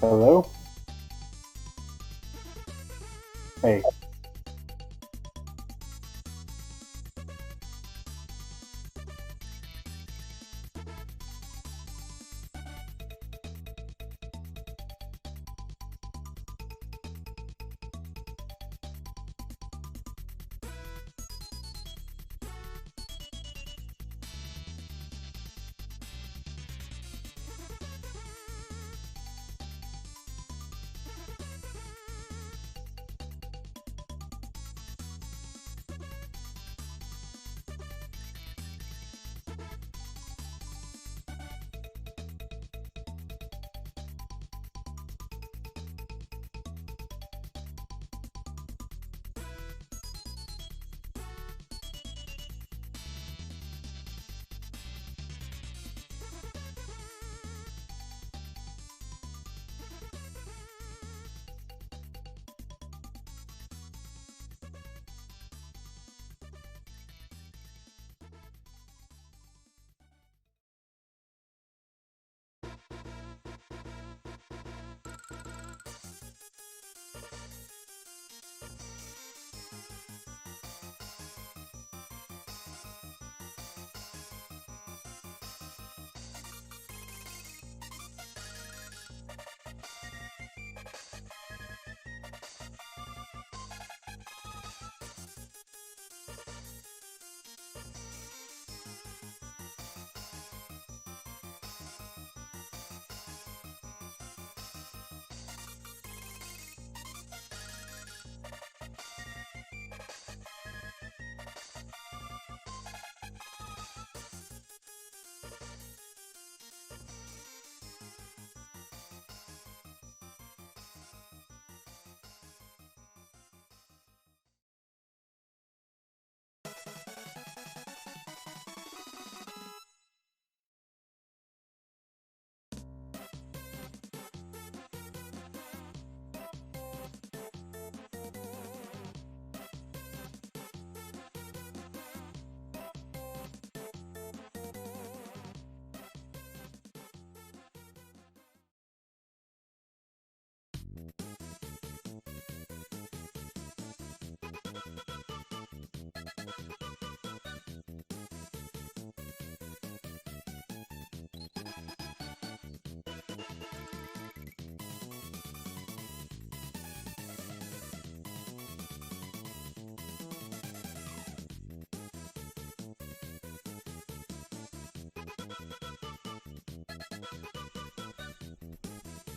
Hello? Hey.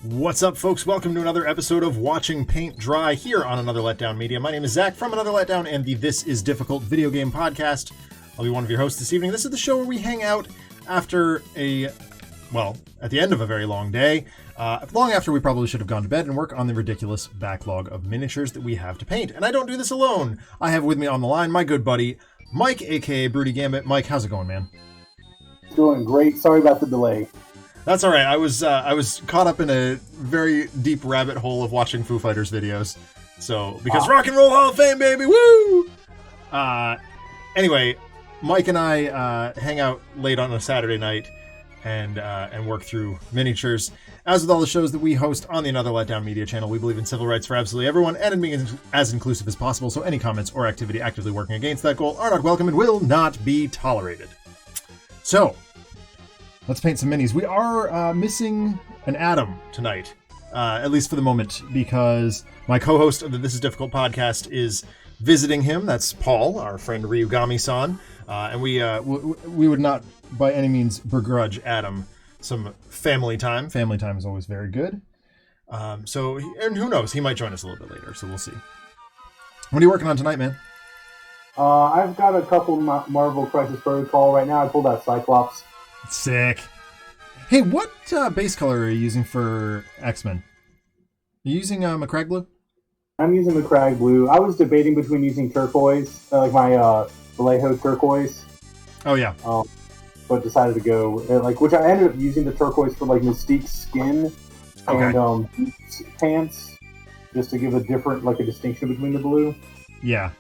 What's up, folks? Welcome to another episode of Watching Paint Dry here on Another Letdown Media. My name is Zach from Another Letdown and the This Is Difficult video game podcast. I'll be one of your hosts this evening. This is the show where we hang out after at the end of a very long day, long after we probably should have gone to bed, and work on the ridiculous backlog of miniatures that we have to paint. And I don't do this alone. I have with me on the line my good buddy, Mike, aka Broody Gambit. Mike, how's it going, man? Doing great. Sorry about the delay. That's all right. I was caught up in a very deep rabbit hole of watching Foo Fighters videos. So, because Rock and Roll Hall of Fame, baby, woo! Anyway, Mike and I hang out late on a Saturday night and work through miniatures. As with all the shows that we host on the Another Letdown Media channel, we believe in civil rights for absolutely everyone and in being as inclusive as possible. So any comments or activity actively working against that goal are not welcome and will not be tolerated. So, let's paint some minis. We are missing an Adam tonight, at least for the moment, because my co-host of the This Is Difficult podcast is visiting him. That's Paul, our friend Ryugami-san, and we would not by any means begrudge Adam some family time. Family time is always very good. And who knows, he might join us a little bit later, so we'll see. What are you working on tonight, man? I've got a couple Marvel Crisis Protocol right now. I pulled out Cyclops. Sick. Hey, what base color are you using for X-Men? Are you using McCrag blue? I'm using the Crag blue. I was debating between using turquoise, like my Vallejo turquoise. Oh yeah. But decided to go which I ended up using the turquoise for Mystique's skin and pants, just to give a distinction between the blue. Yeah.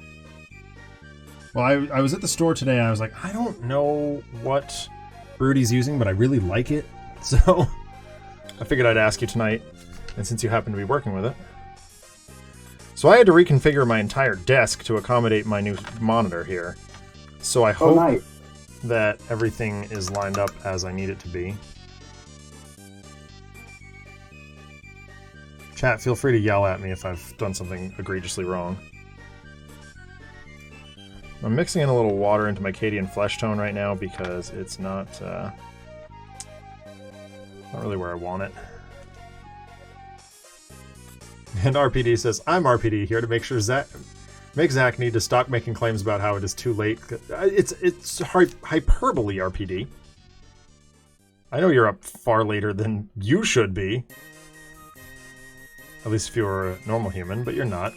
Well, I was at the store today and I was like, I don't know what Broody's using, but I really like it. So I figured I'd ask you tonight. And since you happen to be working with it. So I had to reconfigure my entire desk to accommodate my new monitor here. So I hope that everything is lined up as I need it to be. Chat, feel free to yell at me if I've done something egregiously wrong. I'm mixing in a little water into my Cadian flesh tone right now because it's not really where I want it. And RPD says, I'm RPD here to make Zach need to stop making claims about how it is too late. It's hyperbole, RPD. I know you're up far later than you should be. At least if you were a normal human, but you're not.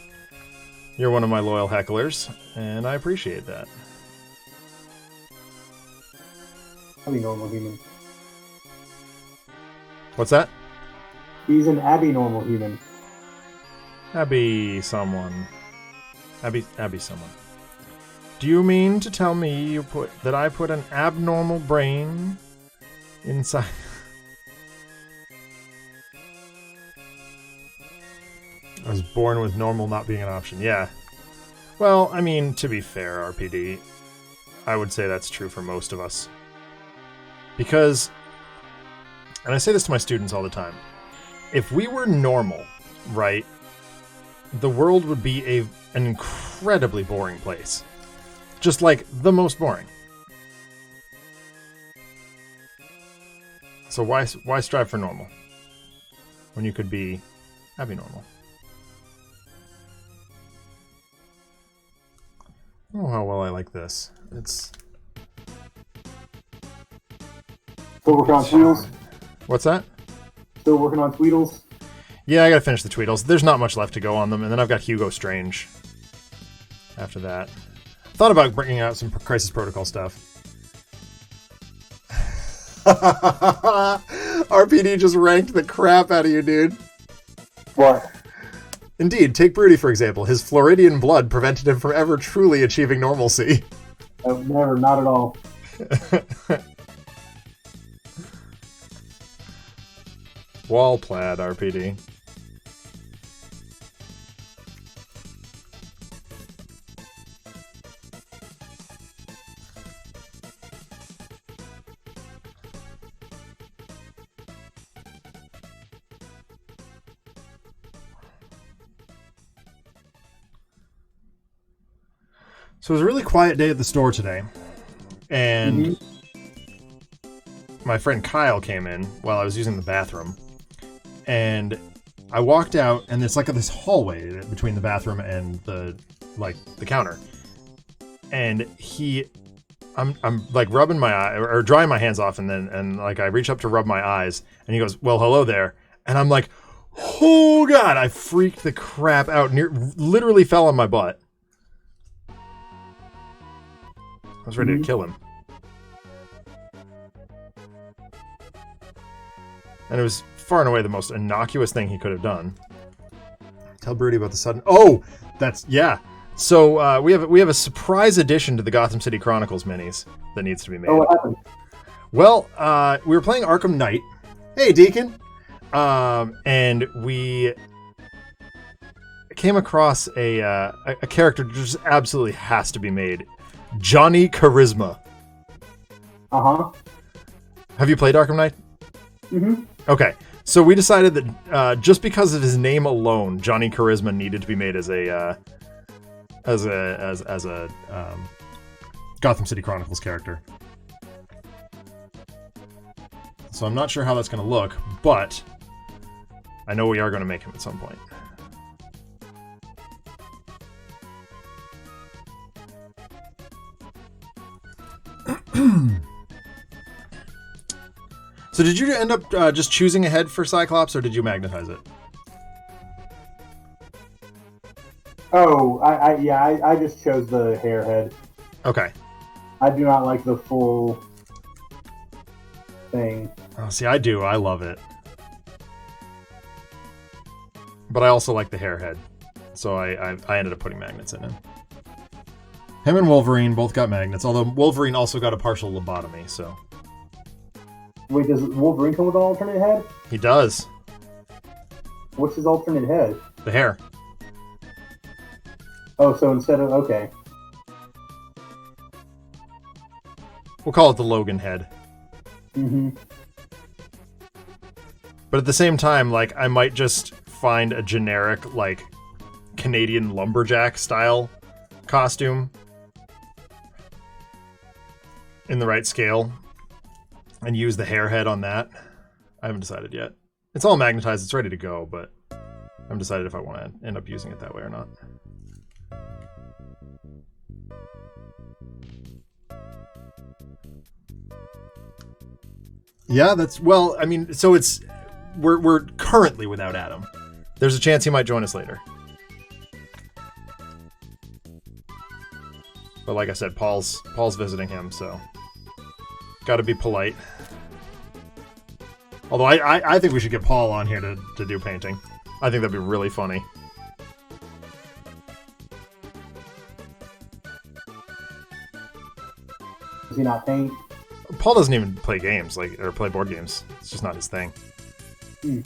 You're one of my loyal hecklers, and I appreciate that. I'm a normal human. What's that? He's an abnormal human. Abby someone. Abby someone. Do you mean to tell me that I put an abnormal brain inside? I was born with normal not being an option. Yeah. Well, I mean, to be fair, RPD, I would say that's true for most of us. Because, and I say this to my students all the time, if we were normal, right, the world would be an incredibly boring place. Just like the most boring. So why strive for normal when you could be abnormal? Oh, how well I like this. It's... Still working on Tweedles? What's that? Still working on Tweedles? Yeah, I gotta finish the Tweedles. There's not much left to go on them, and then I've got Hugo Strange after that. Thought about bringing out some Crisis Protocol stuff. RPD just ranked the crap out of you, dude. What? Indeed, take Broody, for example. His Floridian blood prevented him from ever truly achieving normalcy. Never, not at all. Wall plaid, RPD. So it was a really quiet day at the store today, and my friend Kyle came in while I was using the bathroom, and I walked out, and it's like this hallway between the bathroom and the counter, and I'm like rubbing my eye or drying my hands off, and I reach up to rub my eyes, and he goes, "Well, hello there," and I'm like, "Oh God!" I freaked the crap out, literally fell on my butt. I was ready to kill him. And it was far and away the most innocuous thing he could have done. Tell Broody about the sudden... Oh! That's... Yeah. So, we have a surprise addition to the Gotham City Chronicles minis that needs to be made. Oh, what happened? Well, we were playing Arkham Knight. Hey, Deacon! And we came across a character that just absolutely has to be made. Johnny Charisma. Uh-huh. Have you played Arkham Knight? Mm-hmm. Okay, so we decided that just because of his name alone, Johnny Charisma needed to be made as a Gotham City Chronicles character. So I'm not sure how that's going to look, but I know we are going to make him at some point. So did you end up just choosing a head for Cyclops, or did you magnetize it? Oh, I just chose the hair head. Okay. I do not like the full thing. Oh, see, I do. I love it. But I also like the hair head. So I ended up putting magnets in him. Him and Wolverine both got magnets, although Wolverine also got a partial lobotomy, so... Wait, does Wolverine come with an alternate head? He does. What's his alternate head? The hair. Oh, so instead of okay. We'll call it the Logan head. Mm-hmm. But at the same time, like, I might just find a generic, like, Canadian lumberjack style costume in the right scale and use the hair head on that. I haven't decided yet. It's all magnetized, it's ready to go, but I haven't decided if I want to end up using it that way or not. Yeah, that's, well, I mean, so it's, we're currently without Adam. There's a chance he might join us later. But like I said, Paul's visiting him, so got to be polite. Although I think we should get Paul on here to do painting. I think that'd be really funny. Does he not paint? Paul doesn't even play games, like, or play board games. It's just not his thing. Hmm.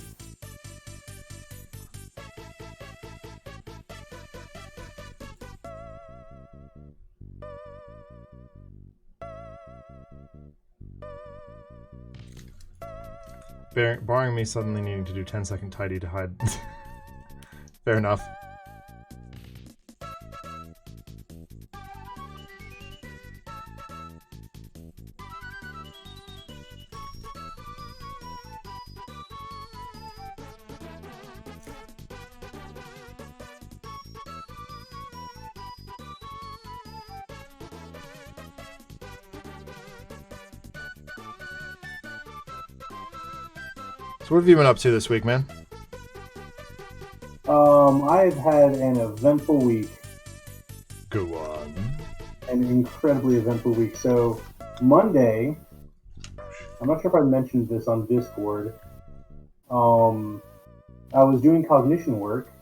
Barring me suddenly needing to do 10-second tidy to hide. Fair enough. So what have you been up to this week, man? I've had an eventful week. Go on. An incredibly eventful week. So, Monday, I'm not sure if I mentioned this on Discord. I was doing cognition work,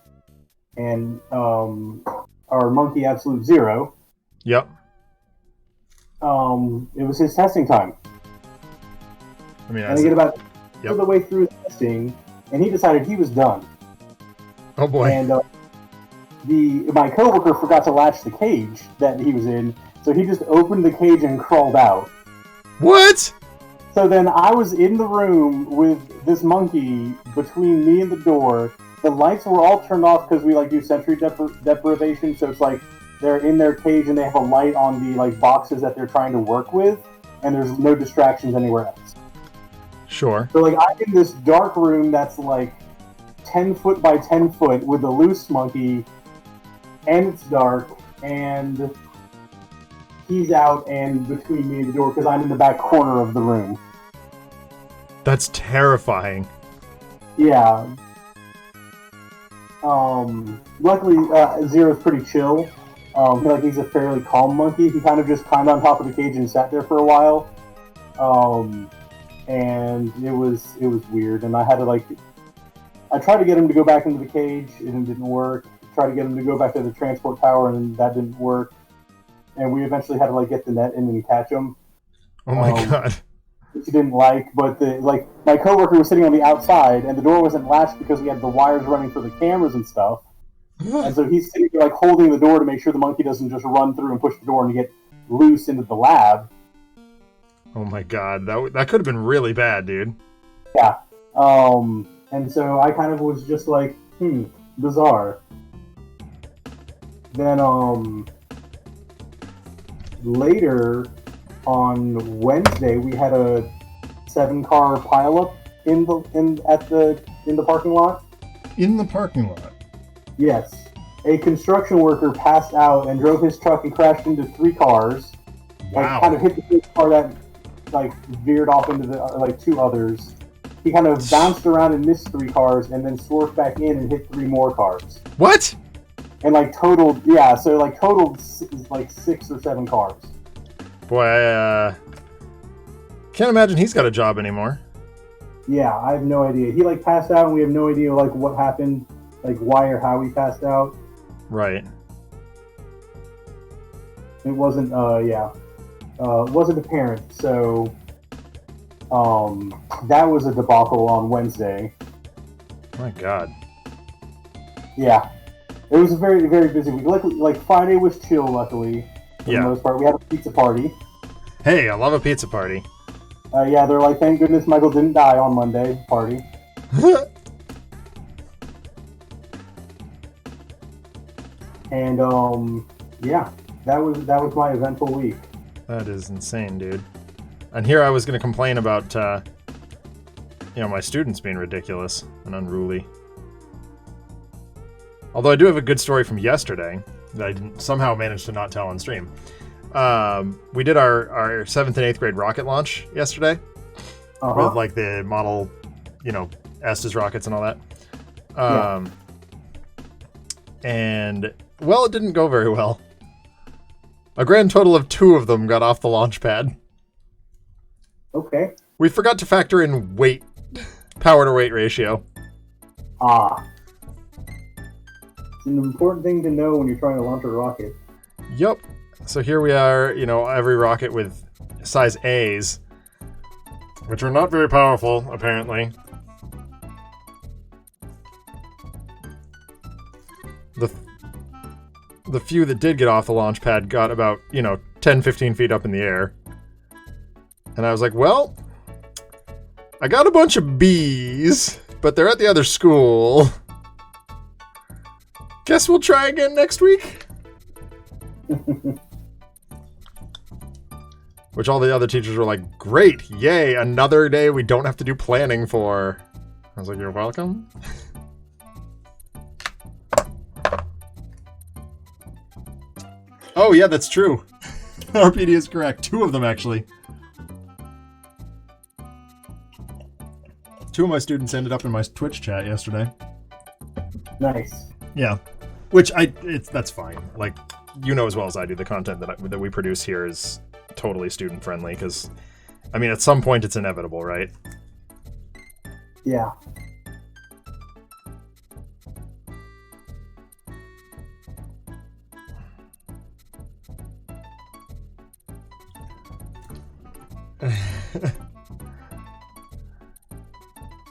and our monkey Absolute Zero. Yep. It was his testing time. I mean, and I get about the way through his testing, and he decided he was done. Oh boy! And my coworker forgot to latch the cage that he was in, so he just opened the cage and crawled out. What? So then I was in the room with this monkey between me and the door. The lights were all turned off because we do sensory deprivation. So it's like they're in their cage and they have a light on the boxes that they're trying to work with, and there's no distractions anywhere else. Sure. So I'm in this dark room that's 10 foot by 10 foot with a loose monkey, and it's dark, and he's out and between me and the door because I'm in the back corner of the room. That's terrifying. Yeah. Luckily, Zero's pretty chill. He's a fairly calm monkey. He kind of just climbed on top of the cage and sat there for a while. And it was weird, and I had to I tried to get him to go back into the cage, and it didn't work. Tried to get him to go back to the transport tower, and that didn't work. And we eventually had to get the net in and catch him. Oh my god! Which he didn't like, but my coworker was sitting on the outside, and the door wasn't latched because we had the wires running for the cameras and stuff. And so he's sitting there holding the door to make sure the monkey doesn't just run through and push the door and get loose into the lab. Oh my god, that could have been really bad, dude. Yeah. And so I kind of was just bizarre. Then, later on Wednesday, we had a 7-car pileup in the parking lot. In the parking lot? Yes. A construction worker passed out and drove his truck and crashed into 3 cars. Wow. Kind of hit the first car that veered off into the 2 others. He kind of bounced around and missed 3 cars, and then swerved back in and hit 3 more cars. What? And totaled, yeah. So totaled 6 or 7 cars. Boy, I can't imagine he's got a job anymore. Yeah, I have no idea. He passed out, and we have no idea what happened, why or how he passed out. Right. It wasn't. Wasn't apparent. So, that was a debacle on Wednesday. My god. Yeah. It was a very, very busy week. Like Friday was chill, luckily, for the most part. We had a pizza party. Hey, I love a pizza party. Yeah, they're like, thank goodness Michael didn't die on Monday party. And yeah, that was my eventful week. That is insane, dude. And here I was going to complain about, my students being ridiculous and unruly. Although I do have a good story from yesterday that I somehow managed to not tell on stream. We did our 7th and 8th grade rocket launch yesterday. With, like, the model, Estes rockets and all that. And, well, it didn't go very well. A grand total of 2 of them got off the launch pad. Okay. We forgot to factor in weight, power to weight ratio. It's an important thing to know when you're trying to launch a rocket. Yep. So here we are, every rocket with size A's, which are not very powerful, apparently. The few that did get off the launch pad got about, 10, 15 feet up in the air. And I was like, well, I got a bunch of B's, but they're at the other school. Guess we'll try again next week. Which all the other teachers were like, great, yay, another day we don't have to do planning for. I was like, you're welcome. Oh, yeah, that's true. RPD is correct. 2 of them, actually. 2 of my students ended up in my Twitch chat yesterday. Nice. Yeah. Which, that's fine. Like, as well as I do, the content that we produce here is totally student-friendly, because, at some point it's inevitable, right? Yeah.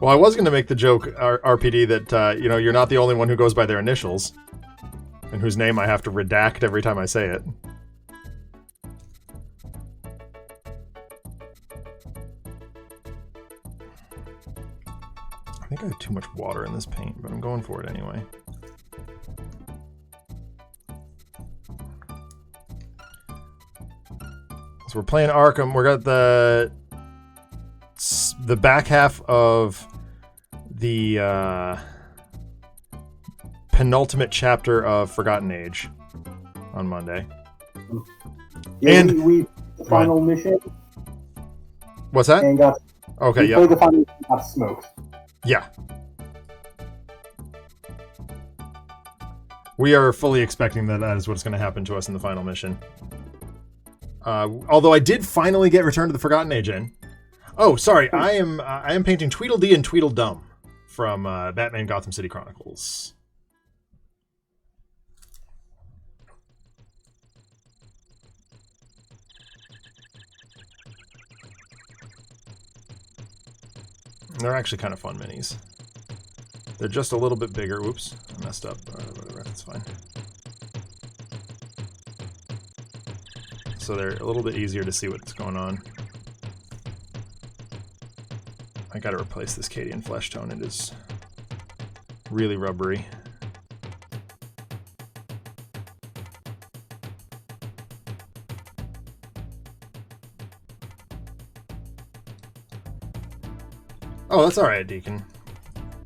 Well, I was going to make the joke, RPD, that, you're not the only one who goes by their initials, and whose name I have to redact every time I say it. I think I have too much water in this paint, but I'm going for it anyway. So we're playing Arkham. We got the back half of the penultimate chapter of Forgotten Age on Monday. Yeah, and we the final mission. What's that? And got okay. Yeah. Played the final mission, got smoked. Yeah. We are fully expecting that is what's going to happen to us in the final mission. Although I did finally get Return to the Forgotten Age in. Oh, sorry. I am painting Tweedledee and Tweedledum from Batman Gotham City Chronicles. They're actually kind of fun minis. They're just a little bit bigger. Whoops, I messed up. Whatever, that's fine. So they're a little bit easier to see what's going on. I gotta replace this Cadian flesh tone. It is really rubbery. Oh, that's all right, Deacon.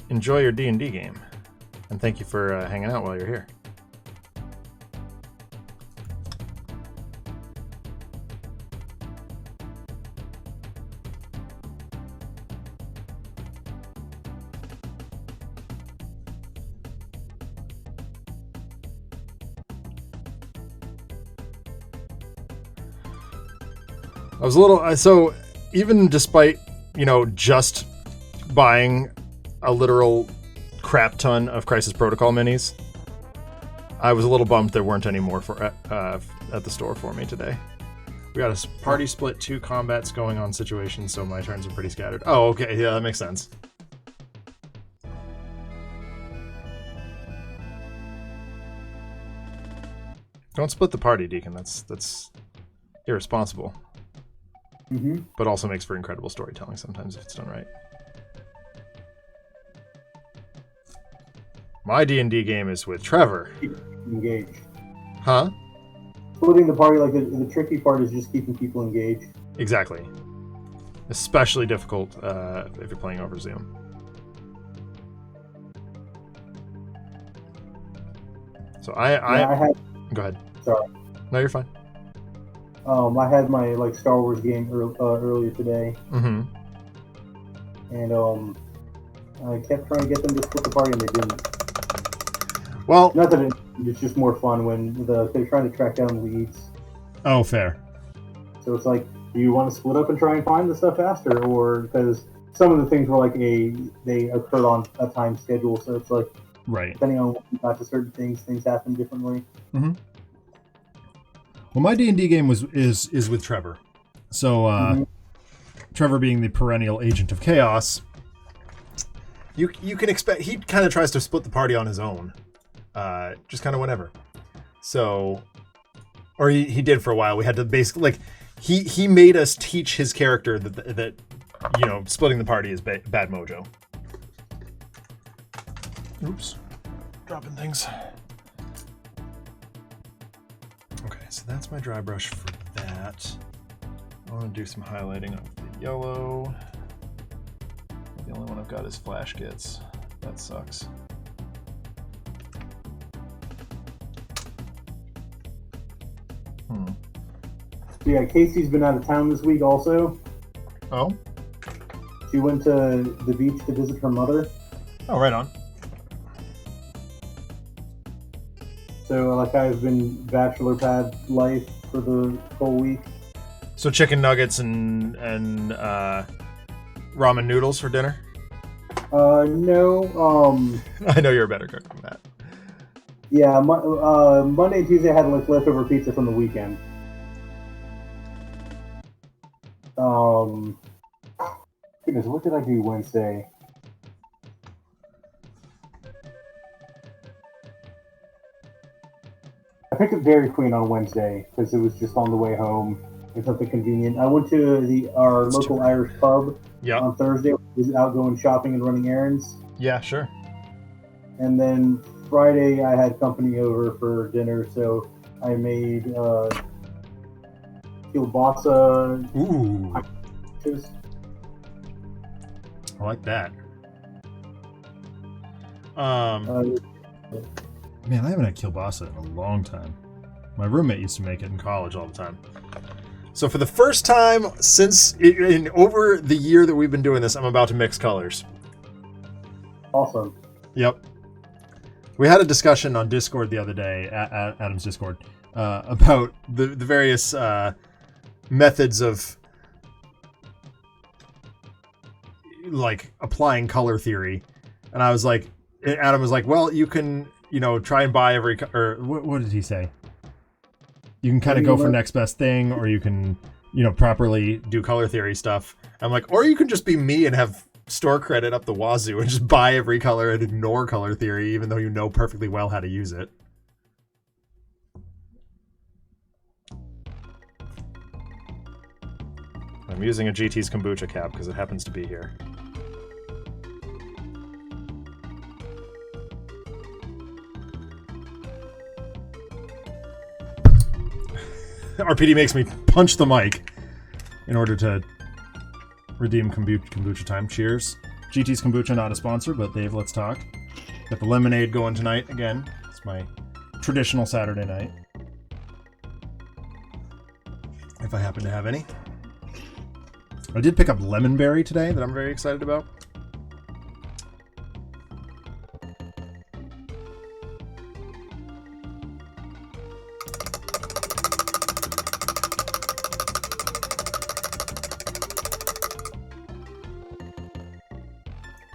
Enjoy your D&D game. And thank you for hanging out while you're here. I was a little... So, even despite, just buying a literal crap ton of Crisis Protocol minis, I was a little bummed there weren't any more for at the store for me today. We got a party split, 2 combats going on situations, so my turns are pretty scattered. Oh, okay, yeah, that makes sense. Don't split the party, Deacon. That's irresponsible. Mm-hmm. But also makes for incredible storytelling sometimes if it's done right. My D&D game is with Trevor. Engaged. Huh? Splitting the party, like the tricky part is just keeping people engaged. Exactly. Especially difficult if you're playing over Zoom. So I had. Go ahead. Sorry. No, you're fine. I had my Star Wars game earlier today, Mm-hmm. and I kept trying to get them to split the party, and they didn't. Well, not that it's just more fun when they're trying to track down leads. Oh, fair. So it's like, do you want to split up and try and find the stuff faster, or because some of the things were they occurred on a time schedule, so it's like right. Depending on what you got to certain things happen differently. Mm-hmm. Well, my D&D game is with Trevor. So Trevor being the perennial agent of chaos, you can expect he kind of tries to split the party on his own, just kind of whenever. So, or he did for a while. We had to basically he made us teach his character that splitting the party is bad mojo. Oops, dropping things. Okay, so that's my dry brush for that. I want to do some highlighting of the yellow. The only one I've got is Flash Gets. That sucks. Yeah, Casey's been out of town this week also. Oh? She went to the beach to visit her mother. Oh, right on. So, I've been bachelor pad life for the whole week. So chicken nuggets and ramen noodles for dinner? No. I know you're a better cook than that. Yeah, Monday and Tuesday I had leftover pizza from the weekend. Goodness, what did I do Wednesday? I picked up Dairy Queen on Wednesday because it was just on the way home. It's something convenient. I went to our local Irish pub on Thursday. I was out going shopping and running errands. Yeah, sure. And then Friday I had company over for dinner, so I made kielbasa. Ooh. I like that. Man, I haven't had kielbasa in a long time. My roommate used to make it in college all the time. So for the first time since in over the year that we've been doing this, I'm about to mix colors. Awesome. Yep. We had a discussion on Discord the other day, at Adam's Discord, about the various methods of applying color theory, and I was like, Adam was like, well, you can try and buy or what did he say? You can kind of go for next best thing, or you can properly do color theory stuff. I'm like, or you can just be me and have store credit up the wazoo and just buy every color and ignore color theory, even though you know perfectly well how to use it. I'm using a GT's kombucha cap because it happens to be here. RPD makes me punch the mic in order to redeem kombucha time. Cheers. GT's Kombucha, not a sponsor, but Dave, let's talk. Got the lemonade going tonight again. It's my traditional Saturday night, if I happen to have any. I did pick up Lemonberry today that I'm very excited about.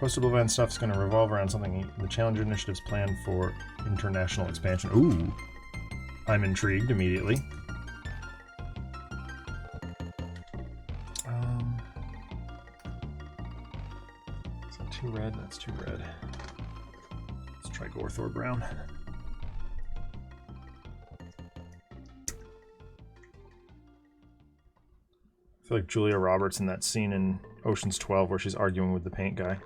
Postable event stuff is going to revolve around something the Challenger Initiative's plan for international expansion. Ooh, I'm intrigued immediately. Is that too red? That's too red. Let's try Gorthor Brown. I feel like Julia Roberts in that scene in Ocean's 12 where she's arguing with the paint guy.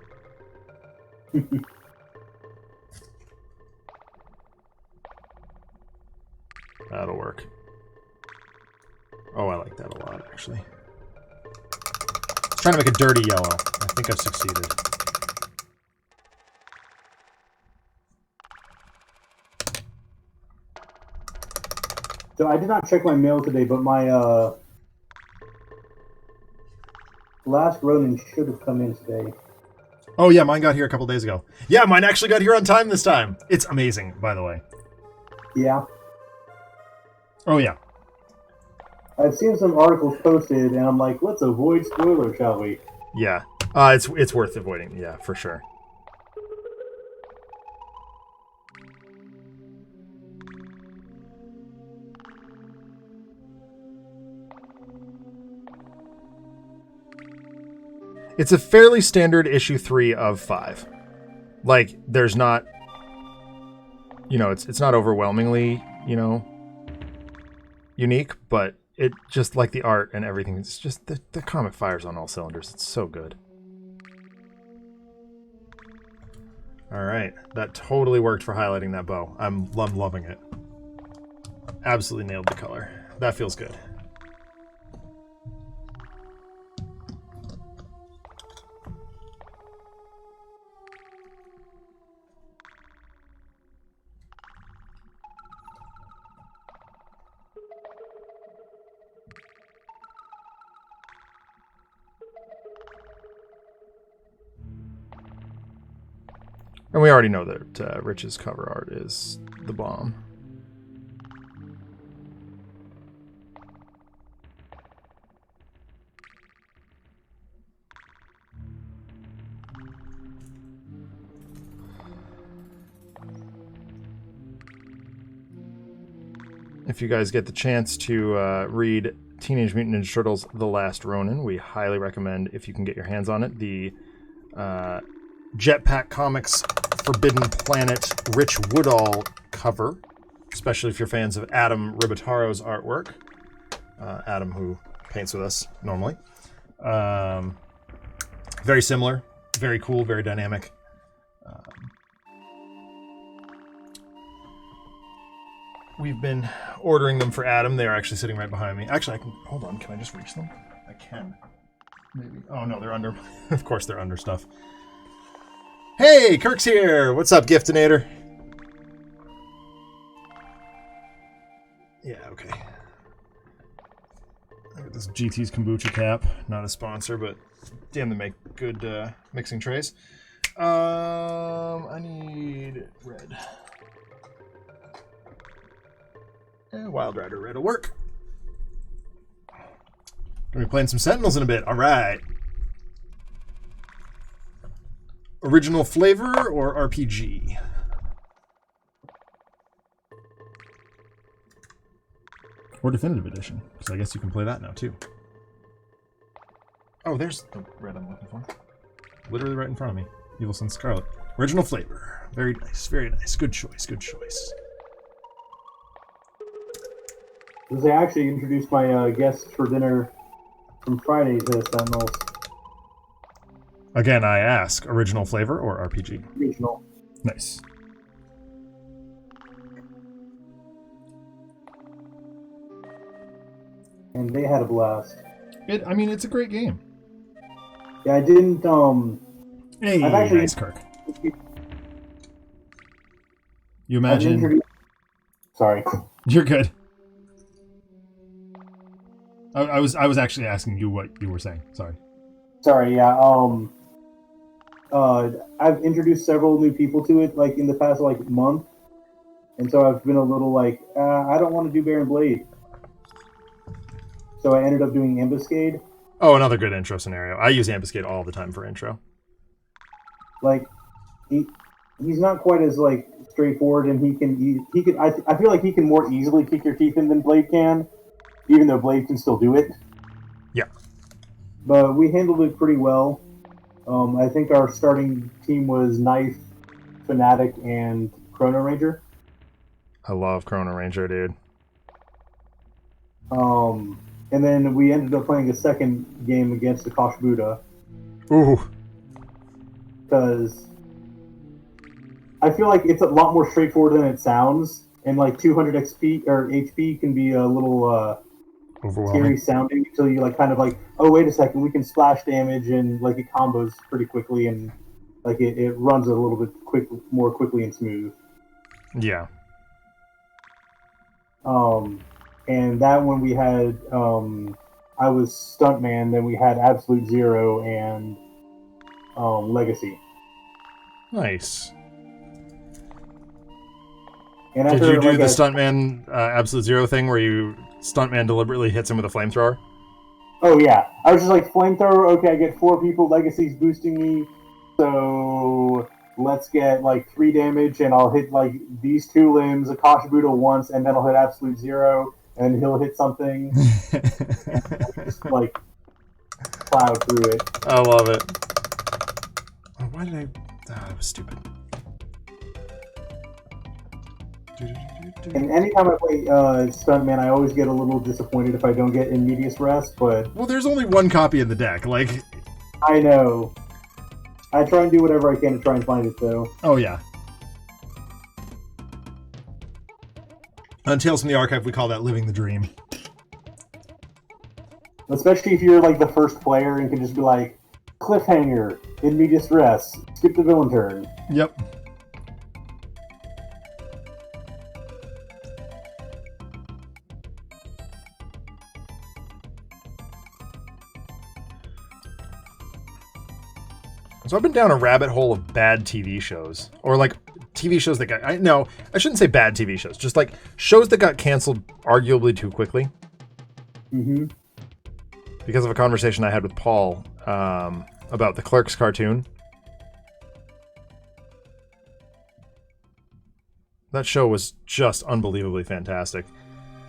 That'll work. Oh, I like that a lot, actually. I was trying to make a dirty yellow. I think I've succeeded. So I did not check my mail today, but my last Ronin should have come in today. Oh yeah, mine got here a couple days ago. Yeah, mine actually got here on time this time. It's amazing, by the way. Yeah. Oh yeah. I've seen some articles posted, and I'm like, let's avoid spoilers, shall we? Yeah. It's worth avoiding. Yeah, for sure. It's a fairly standard issue 3 of 5. Like, there's not, it's not overwhelmingly, unique, but it just like the art and everything. It's just the comic fires on all cylinders. It's so good. All right, that totally worked for highlighting that bow. I'm loving it. Absolutely nailed the color. That feels good. And we already know that Rich's cover art is the bomb. If you guys get the chance to read Teenage Mutant Ninja Turtles: The Last Ronin, we highly recommend, if you can get your hands on it, the Jetpack Comics Forbidden Planet Rich Woodall cover, especially if you're fans of Adam Ribataro's artwork. Adam, who paints with us normally. Very similar, very cool, very dynamic. We've been ordering them for Adam. They are actually sitting right behind me. Actually, I can, hold on, can I just reach them? I can. Maybe. Oh no, they're under, of course they're under stuff. Hey, Kirk's here. What's up, Giftinator? Yeah, okay. I got this GT's kombucha cap. Not a sponsor, but damn, they make good mixing trays. I need red. And Wild Rider red will work. Gonna be playing some Sentinels in a bit. All right. Original flavor or RPG? Or Definitive Edition, because I guess you can play that now too. Oh, there's the red I'm looking for. Literally right in front of me. Evil Sun Scarlet. Original flavor. Very nice, very nice. Good choice, good choice. They actually introduced my guests for dinner from Friday to Sentinels. Again, I ask, original flavor or RPG? Original. Nice. And they had a blast. It's a great game. Yeah, I didn't, Hey, I've actually, nice, Kirk. You imagine... Sorry. You're good. I was actually asking you what you were saying. Sorry. Sorry, yeah, I've introduced several new people to it, like, in the past, month. And so I've been a little I don't want to do Bear and Blade. So I ended up doing Ambuscade. Oh, another good intro scenario. I use Ambuscade all the time for intro. He's not quite as, straightforward, and I feel like he can more easily kick your teeth in than Blade can, even though Blade can still do it. Yeah. But we handled it pretty well. I think our starting team was Knife, Fanatic, and Chrono Ranger. I love Chrono Ranger, dude. and then we ended up playing a second game against the Koshbuda. Ooh. Because I feel like it's a lot more straightforward than it sounds, and like 200 XP or HP can be a little scary sounding until you like kind of like, oh wait a second, we can splash damage and like it combos pretty quickly and like it runs a little bit more quickly and smooth. Yeah. And that one we had I was Stuntman, then we had Absolute Zero and Legacy. Nice. And did you do the Stuntman Absolute Zero thing where you Stuntman deliberately hits him with a flamethrower? Oh yeah, I was just like, flamethrower, okay, I get 4 people, Legacy's boosting me, so let's get like 3 damage and I'll hit like these 2 limbs, Akash Buddha once, and then I'll hit Absolute Zero, and then he'll hit something. And just like plow through it. I love it. Oh, why did I... that was stupid. And anytime I play Stuntman, I always get a little disappointed if I don't get in Medias Res, but... Well, there's only 1 copy in the deck, like... I know. I try and do whatever I can to try and find it, though. Oh, yeah. On Tales from the Archive, we call that living the dream. Especially if you're, like, the first player and can just be like, cliffhanger, in Medias Res, skip the villain turn. Yep. So I've been down a rabbit hole of bad TV shows. Or like TV shows that got... No, I shouldn't say bad TV shows. Just like shows that got canceled arguably too quickly. Mm-hmm. Because of a conversation I had with Paul about the Clerks cartoon. That show was just unbelievably fantastic.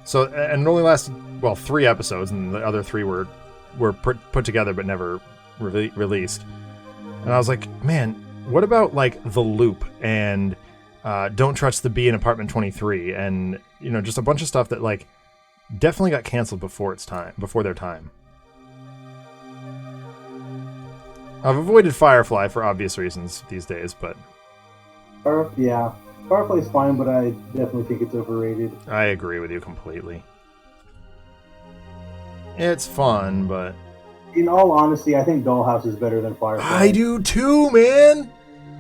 So, and it only lasted, well, 3 episodes, and the other 3 were put together but never released. And I was like, man, what about like The Loop and Don't Trust the Bee in Apartment 23 and, you know, just a bunch of stuff that like definitely got canceled before their time. I've avoided Firefly for obvious reasons these days, but yeah, Firefly's fine, but I definitely think it's overrated. I agree with you completely. It's fun, but in all honesty, I think Dollhouse is better than Firefly. I do too, man.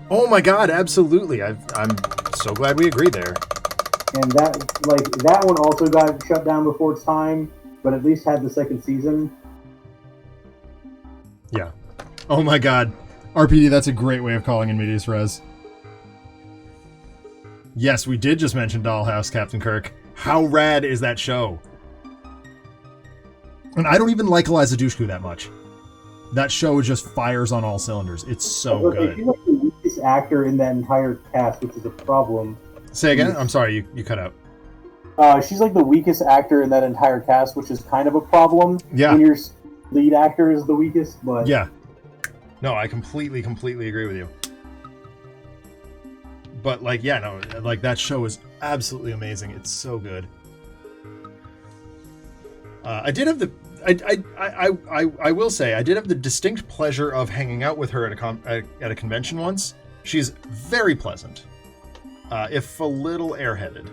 Oh my god, absolutely. I'm so glad we agree there. And that one also got shut down before its time, but at least had the 2nd season. Yeah. Oh my god. RPD, that's a great way of calling in Medias Res. Yes, we did just mention Dollhouse, Captain Kirk. How rad is that show? And I don't even like Eliza Dushku that much. That show just fires on all cylinders. It's so good. She's like the weakest actor in that entire cast, which is a problem. Say again? I'm sorry, you cut out. She's like the weakest actor in that entire cast, which is kind of a problem. Yeah. When your lead actor is the weakest, but... Yeah. No, I completely agree with you. But, like, yeah, no, like, that show is absolutely amazing. It's so good. I did have the... I will say, I did have the distinct pleasure of hanging out with her at a convention once. She's very pleasant, if a little airheaded.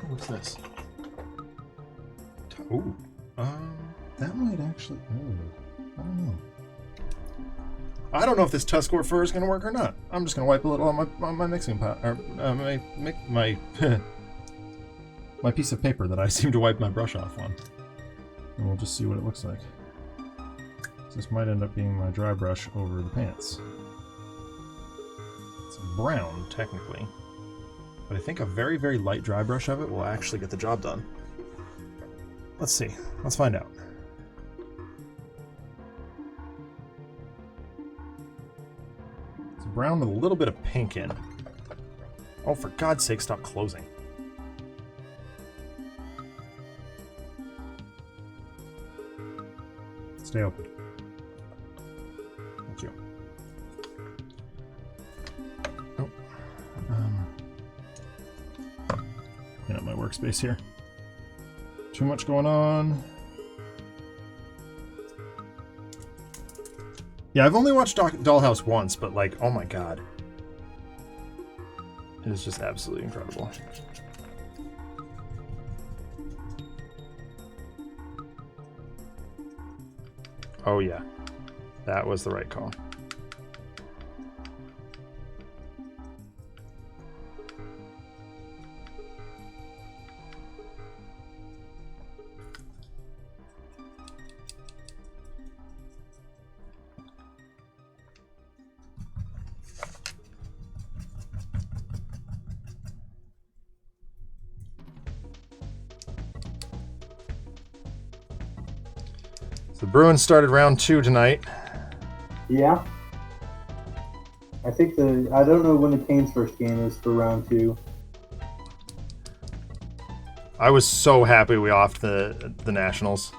What's this? Ooh, that might actually... I don't know. I don't know if this Tuskor fur is going to work or not. I'm just going to wipe a little on my mixing pot, or my my piece of paper that I seem to wipe my brush off on, and we'll just see what it looks like. This might end up being my dry brush over the pants. It's brown, technically, but I think a very, very light dry brush of it will actually get the job done. Let's see. Let's find out. It's brown with a little bit of pink in. Oh, for God's sake, stop closing. Stay open. Thank you. Oh. Clean up my workspace here. Too much going on. Yeah, I've only watched Dollhouse once, but like, oh my god. It is just absolutely incredible. Oh yeah, that was the right call. The Bruins started round 2 tonight. Yeah. I think I don't know when the Canes' first game is for round 2. I was so happy we offed the Nationals.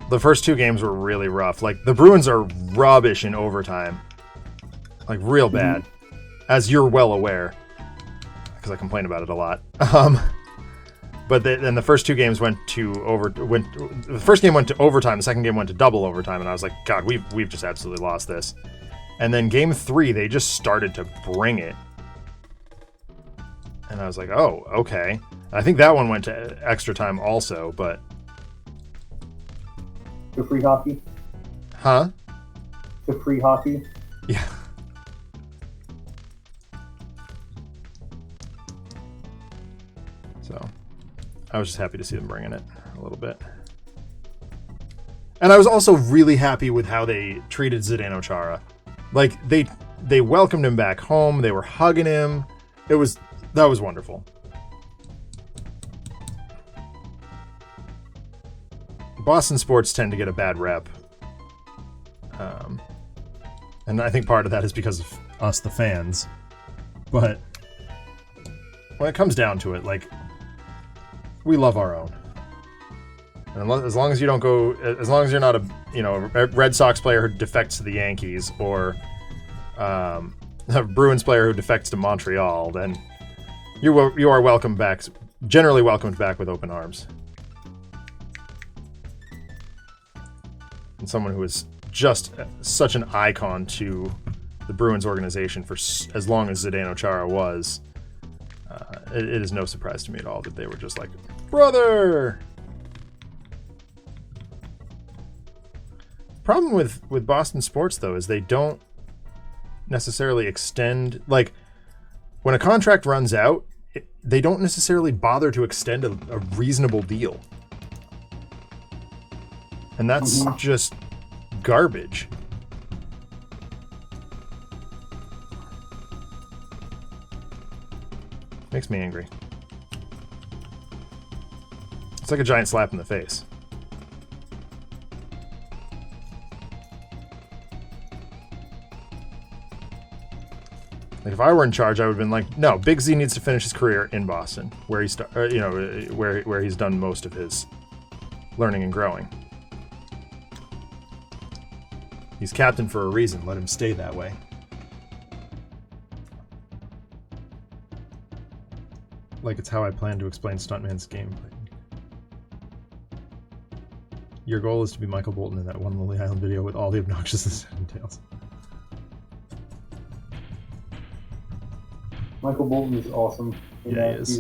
The first 2 games were really rough. Like, the Bruins are rubbish in overtime. Like, real bad. As you're well aware. Because I complain about it a lot. But then the first 2 games went to the first game went to overtime, the second game went to double overtime, and I was like, God, we've just absolutely lost this. And then game 3, they just started to bring it. And I was like, oh, okay. I think that one went to extra time also, but... To free hockey? Huh? To free hockey? Yeah. So... I was just happy to see them bringing it a little bit. And I was also really happy with how they treated Zdeno Chara. Like, they welcomed him back home. They were hugging him. That was wonderful. Boston sports tend to get a bad rep. And I think part of that is because of us, the fans. But when it comes down to it, like... we love our own. And as long as you don't go, as long as you're not a Red Sox player who defects to the Yankees or a Bruins player who defects to Montreal, then you are welcome back, generally welcomed back with open arms. And someone who is just such an icon to the Bruins organization for as long as Zdeno Chara was, it is no surprise to me at all that they were just like, brother! Problem with Boston sports, though, is they don't necessarily extend... Like, when a contract runs out, they don't necessarily bother to extend a reasonable deal. And that's just garbage. Makes me angry. It's like a giant slap in the face. Like, if I were in charge, I would have been like, no, Big Z needs to finish his career in Boston, where where he's done most of his learning and growing. He's captain for a reason. Let him stay that way. Like it's how I plan to explain Stuntman's gameplay. Your goal is to be Michael Bolton in that one Lily Island video with all the obnoxiousness it entails. Michael Bolton is awesome. Yeah, he is.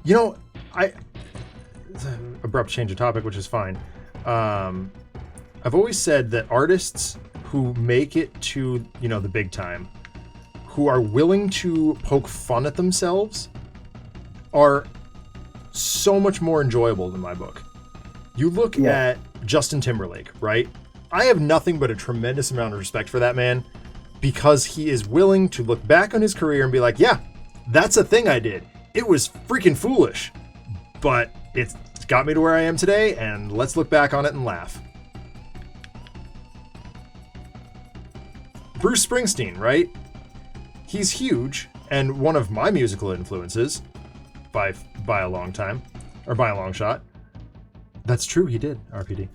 You know, it's an abrupt change of topic, which is fine. I've always said that artists who make it to, the big time, who are willing to poke fun at themselves, are so much more enjoyable than my book. You look at Justin Timberlake, right? I have nothing but a tremendous amount of respect for that man because he is willing to look back on his career and be like, yeah, that's a thing I did. It was freaking foolish, but it's got me to where I am today, and let's look back on it and laugh. Bruce Springsteen, right? He's huge and one of my musical influences by a long time. or by a long shot. That's true, he did, RPD.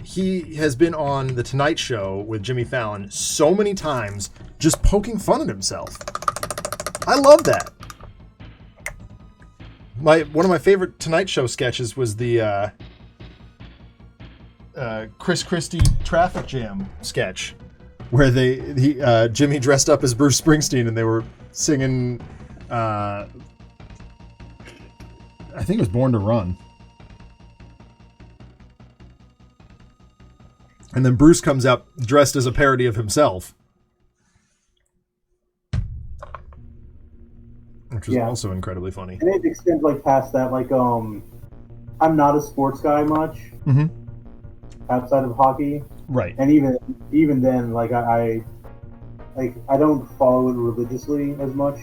He has been on The Tonight Show with Jimmy Fallon so many times, just poking fun at himself. I love that. One of my favorite Tonight Show sketches was the Chris Christie traffic jam sketch, where Jimmy dressed up as Bruce Springsteen and they were singing, I think it was Born to Run. And then Bruce comes up dressed as a parody of himself, which was also incredibly funny. And it extends like past that. Like, I'm not a sports guy much outside of hockey, right? And even then, like I don't follow it religiously as much.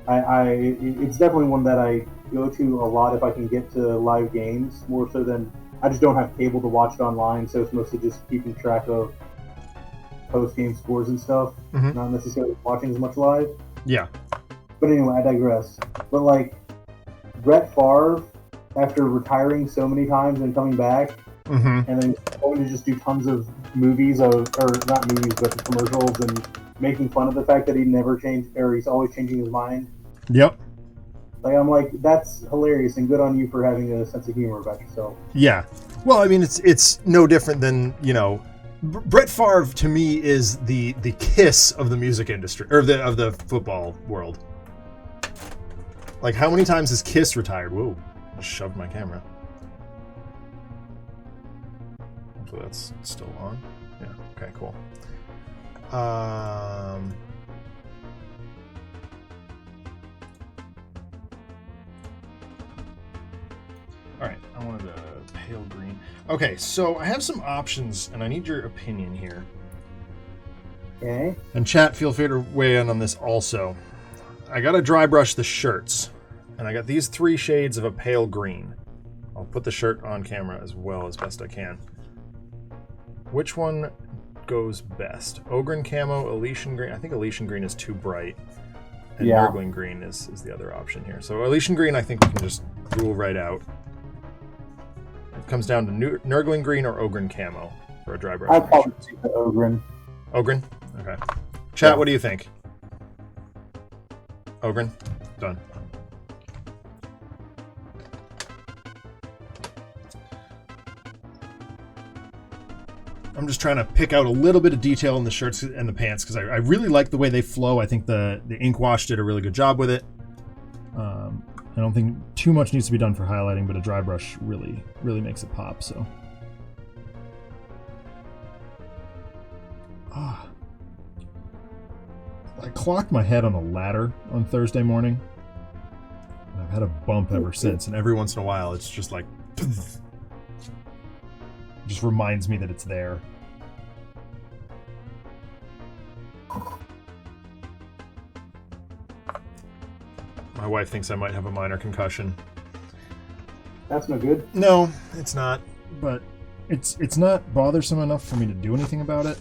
It's definitely one that I go to a lot if I can get to live games, more so than. I just don't have cable to watch it online, so it's mostly just keeping track of post-game scores and stuff, not necessarily watching as much live. Yeah. But anyway, I digress. But, like, Brett Favre, after retiring so many times and coming back, and then going to just do tons of movies, or not movies, but commercials, and making fun of the fact that he never changed, or he's always changing his mind. Yep. Like, I'm like, that's hilarious and good on you for having a sense of humor about yourself. Yeah. Well, I mean, it's no different than, Brett Favre to me is the Kiss of the music industry, or of the football world. Like, how many times has Kiss retired? Whoa, I shoved my camera. Hopefully that's still on. Yeah, okay, cool. All right, I wanted a pale green. Okay, so I have some options, and I need your opinion here. Okay. And chat, feel free to weigh in on this also. I got to dry brush the shirts, and I got these 3 shades of a pale green. I'll put the shirt on camera as well as best I can. Which one goes best? Ogren Camo, Elysian Green. I think Elysian Green is too bright. And Nurgling Green is the other option here. So Elysian Green, I think we can just rule right out. It comes down to Nurgling Green or Ogren Camo for a dry brush. I'd probably take the Ogren. Ogren? Okay. Chat, what do you think? Ogren? Done. I'm just trying to pick out a little bit of detail in the shirts and the pants because I really like the way they flow. I think the ink wash did a really good job with it. I don't think too much needs to be done for highlighting, but a dry brush really makes it pop. So, I clocked my head on a ladder on Thursday morning. And I've had a bump ever since, and every once in a while, it's just like, just reminds me that it's there. My wife thinks I might have a minor concussion. That's no good. No, it's not. But it's not bothersome enough for me to do anything about it.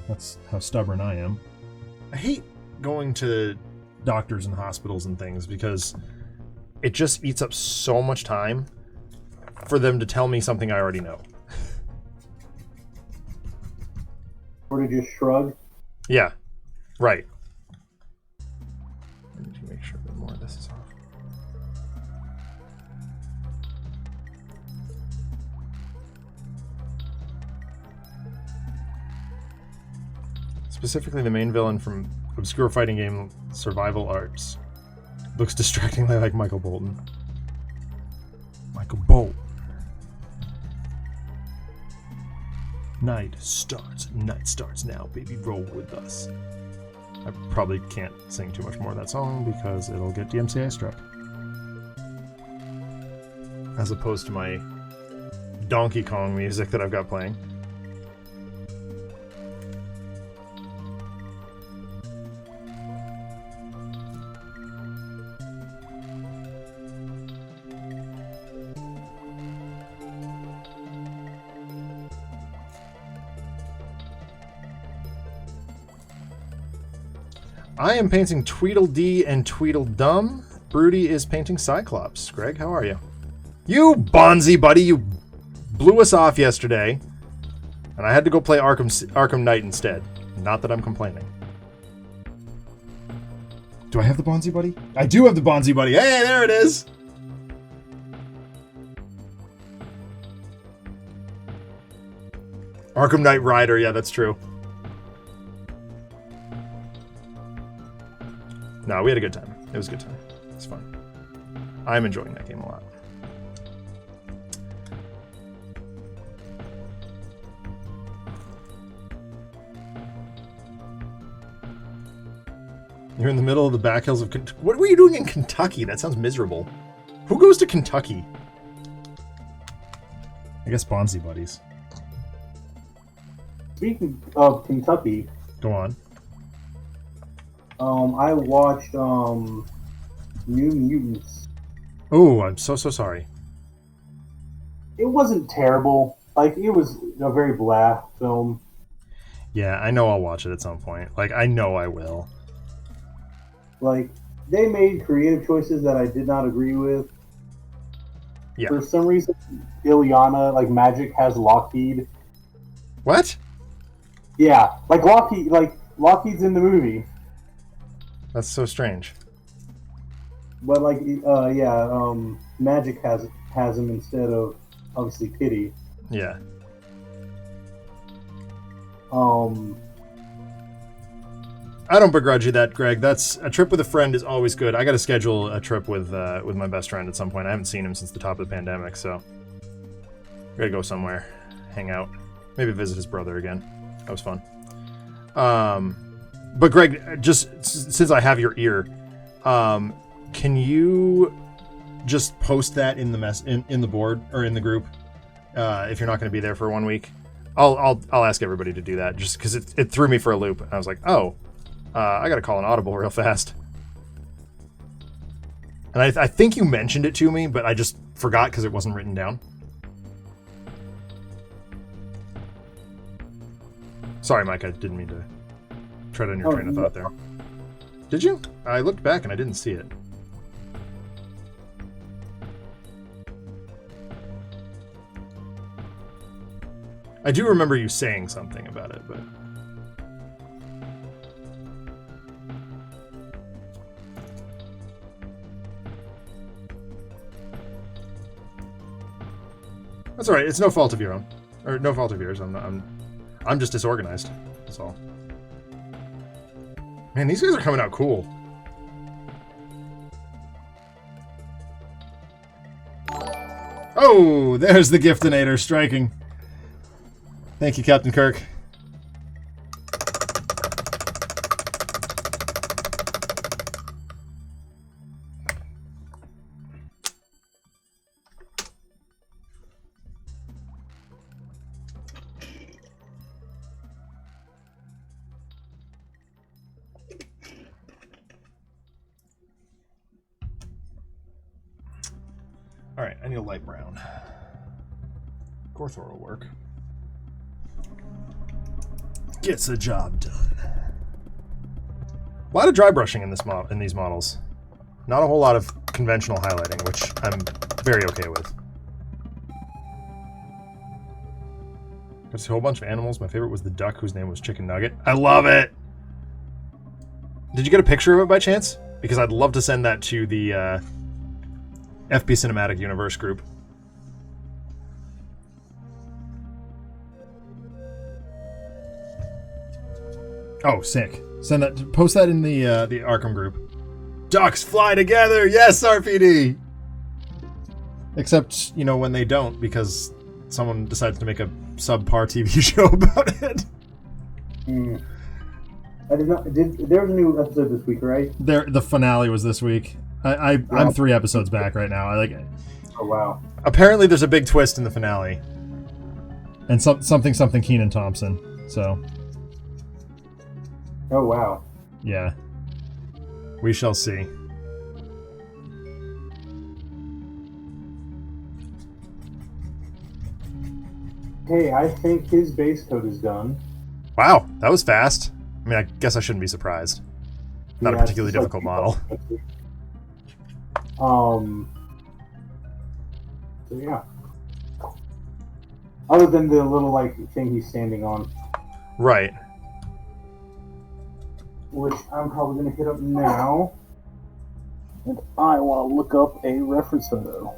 That's how stubborn I am. I hate going to doctors and hospitals and things because it just eats up so much time for them to tell me something I already know. Or to just shrug. Yeah, right. I need to make sure that more of this is off. Specifically, the main villain from obscure fighting game Survival Arts looks distractingly like Michael Bolton. Michael Bolton. Night starts now, baby, roll with us. I probably can't sing too much more of that song because it'll get DMCA struck. As opposed to my Donkey Kong music that I've got playing. I am painting Tweedledee and Tweedledum. Broody is painting Cyclops. Greg, how are you? You Bonzi buddy, you blew us off yesterday, and I had to go play Arkham Knight instead. Not that I'm complaining. Do I have the Bonzi buddy? I do have the Bonzi buddy. Hey, there it is. Arkham Knight Rider. Yeah, that's true. No, we had a good time. It was a good time. It's fun. I'm enjoying that game a lot. You're in the middle of the back hills of Kentucky. What were you doing in Kentucky? That sounds miserable. Who goes to Kentucky? I guess Bonzi buddies. Speaking of Kentucky, Go on. I watched New Mutants. Oh, I'm so sorry. It wasn't terrible. Like, it was a very blah film. Yeah, I know I'll watch it at some point. Like, I know I will. Like, they made creative choices that I did not agree with. Yeah. For some reason, Ilyana, like, Magic has Lockheed. What? Yeah, Lockheed's in the movie. That's so strange. But, Magic has him instead of, obviously, Kitty. Yeah. I don't begrudge you that, Greg. That's a trip with a friend is always good. I got to schedule a trip with my best friend at some point. I haven't seen him since the top of the pandemic, so gotta go somewhere, hang out, maybe visit his brother again. That was fun. But Greg, just since I have your ear, can you just post that in the in the board or in the group if you're not going to be there for 1 week? I'll ask everybody to do that just because it threw me for a loop. I was like, oh. I gotta call an audible real fast. And I think you mentioned it to me, but I just forgot because it wasn't written down. Sorry, Mike, I didn't mean to tread on your train of thought there. Did you? I looked back and I didn't see it. I do remember you saying something about it, but... That's all right. It's no fault of your own, or no fault of yours. I'm just disorganized. That's all. Man, these guys are coming out cool. Oh, there's the Giftinator striking. Thank you, Captain Kirk. All right, I need a light brown. Gorthor will work. Gets the job done. A lot of dry brushing in these models. Not a whole lot of conventional highlighting, which I'm very okay with. There's a whole bunch of animals. My favorite was the duck whose name was Chicken Nugget. I love it! Did you get a picture of it by chance? Because I'd love to send that to the FB Cinematic Universe group. Oh, sick. Send that. Post that in the Arkham group. Ducks fly together. Yes, RPD. Except, you know, when they don't, because someone decides to make a subpar TV show about it. I did not. There was a new episode this week, right? The finale was this week. I'm 3 episodes back right now. I like it. Oh wow! Apparently, there's a big twist in the finale, and something Keenan Thompson. So. Oh wow! Yeah. We shall see. Hey, I think his base coat is done. Wow, that was fast. I mean, I guess I shouldn't be surprised. Not a Yeah, particularly it's difficult model. So yeah. Other than the little like thing he's standing on, Right. which I'm probably gonna hit up now, and I want to look up a reference photo.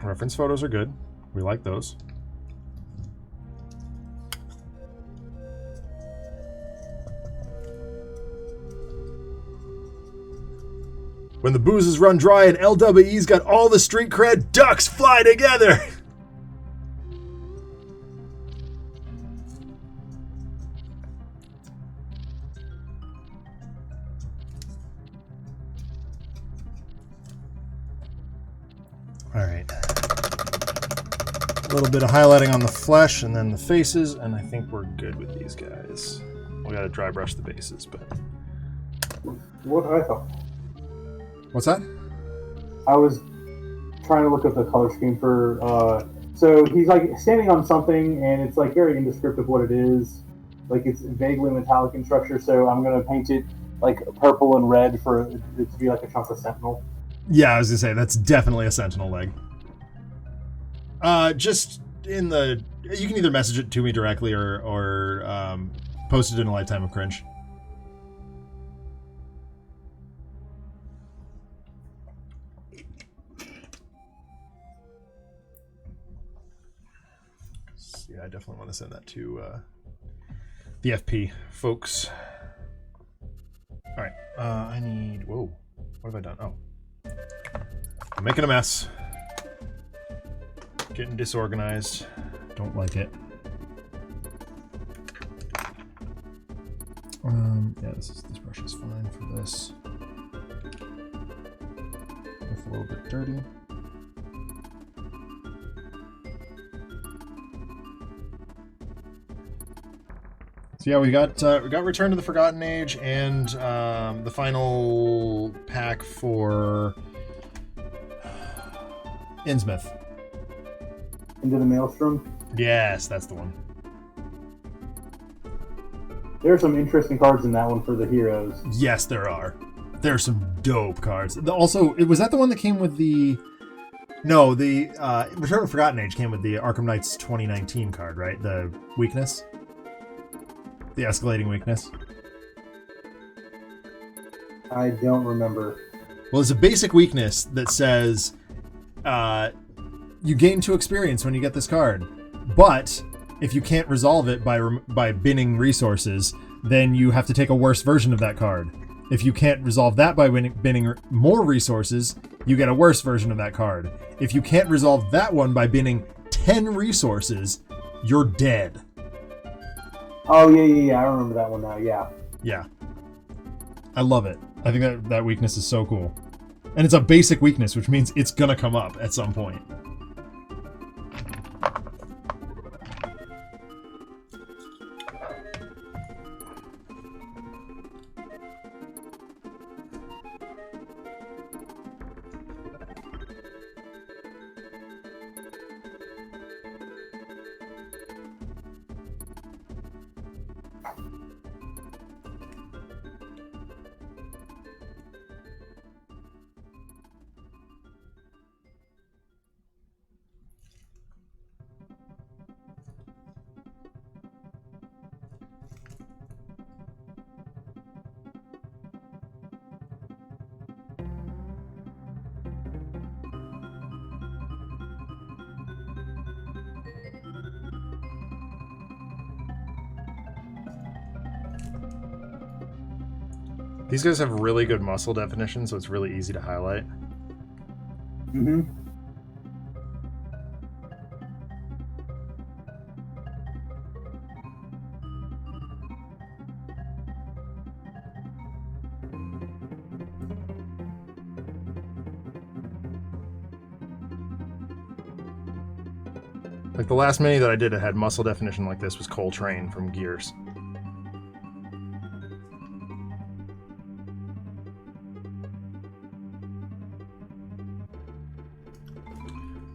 Reference photos are good. We like those. When the boozes run dry and LWE's got all the street cred, ducks fly together! Alright. A little bit of highlighting on the flesh and then the faces, and I think we're good with these guys. We gotta dry brush the bases, but... What I thought. What's that? I was trying to look up the color scheme for, so he's like standing on something and it's like very indescriptive what it is. Like it's vaguely metallic in structure, so I'm gonna paint it like purple and red for it to be like a chunk of Sentinel. Yeah, I was gonna say, that's definitely a Sentinel leg. Just in the... You can either message it to me directly or post it in a Lifetime of Cringe. Yeah, I definitely want to send that to the FP folks. All right, I need... Whoa, what have I done? Oh. I'm making a mess. Getting disorganized. Don't like it. Yeah, this brush is fine for this. It's a little bit dirty. So yeah, we got Return to the Forgotten Age and the final pack for Innsmouth. Into the Maelstrom. Yes, that's the one. There are some interesting cards in that one for the heroes. Yes, there are. There are some dope cards. Also, was that the one that came with the... No, the Return to the Forgotten Age came with the Arkham Knights 2019 card, right? The weakness? The escalating weakness? I don't remember. Well, it's a basic weakness that says you gain 2 experience when you get this card, but if you can't resolve it by binning resources, then you have to take a worse version of that card. If you can't resolve that by binning more resources, you get a worse version of that card. If you can't resolve that one by binning 10 resources, you're dead. Oh, yeah, I remember that one now, yeah. Yeah. I love it. I think that weakness is so cool. And it's a basic weakness, which means it's gonna come up at some point. These guys have really good muscle definition, so it's really easy to highlight. Mm-hmm. Like the last mini that I did that had muscle definition like this was Coltrane from Gears.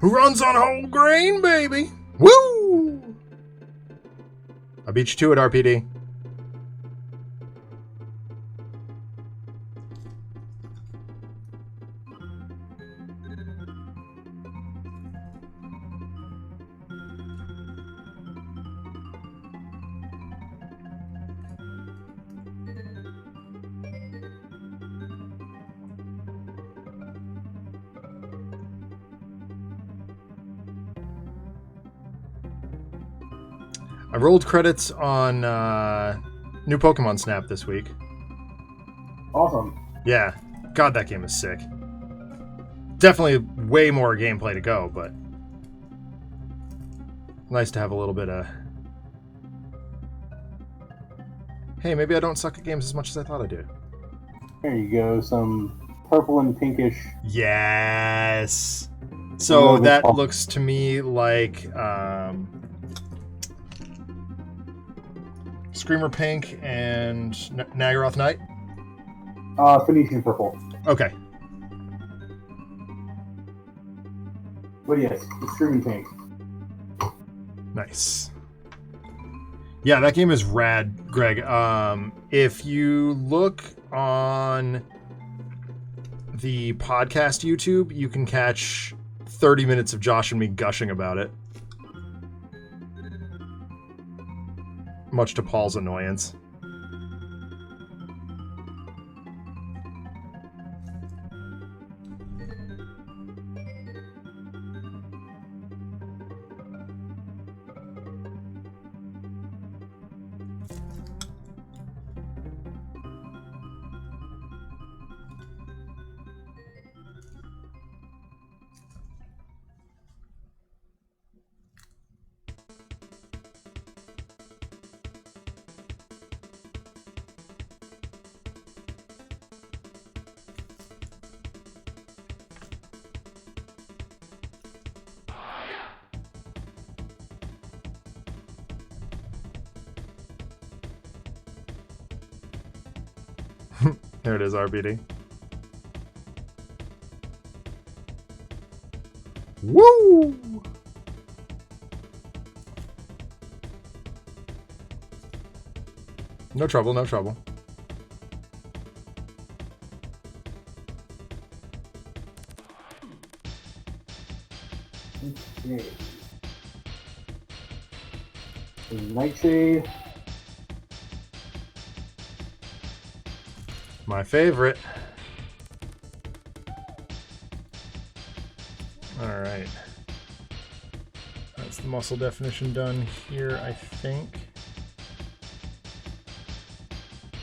Who runs on whole grain, baby? Woo! I beat you to it, RPD. I rolled credits on new Pokemon Snap this week. Awesome. Yeah. God, that game is sick. Definitely way more gameplay to go, but nice to have a little bit of... Hey, maybe I don't suck at games as much as I thought I did. There you go. Some purple and pinkish. Yes. So that looks to me like Screamer Pink and Nagaroth Knight. Phoenician purple. Okay. But yes, extremely pink. Nice. Yeah, that game is rad, Greg. If you look on the podcast YouTube, you can catch 30 minutes of Josh and me gushing about it. Much to Paul's annoyance. There it is, RBD. Woo! No trouble, no trouble. Okay. Nightshade. My favorite. All right. That's the muscle definition done here, I think.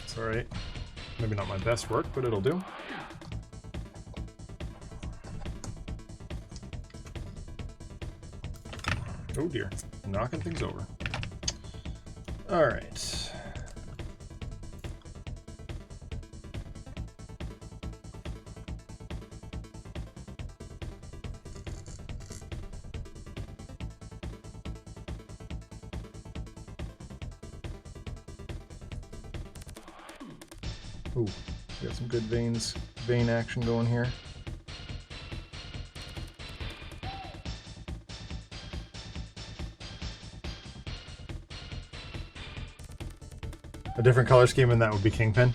It's all right. Maybe not my best work, but it'll do. Oh dear, knocking things over. All right. Ooh, we got some good vein action going here. A different color scheme, and that would be Kingpin.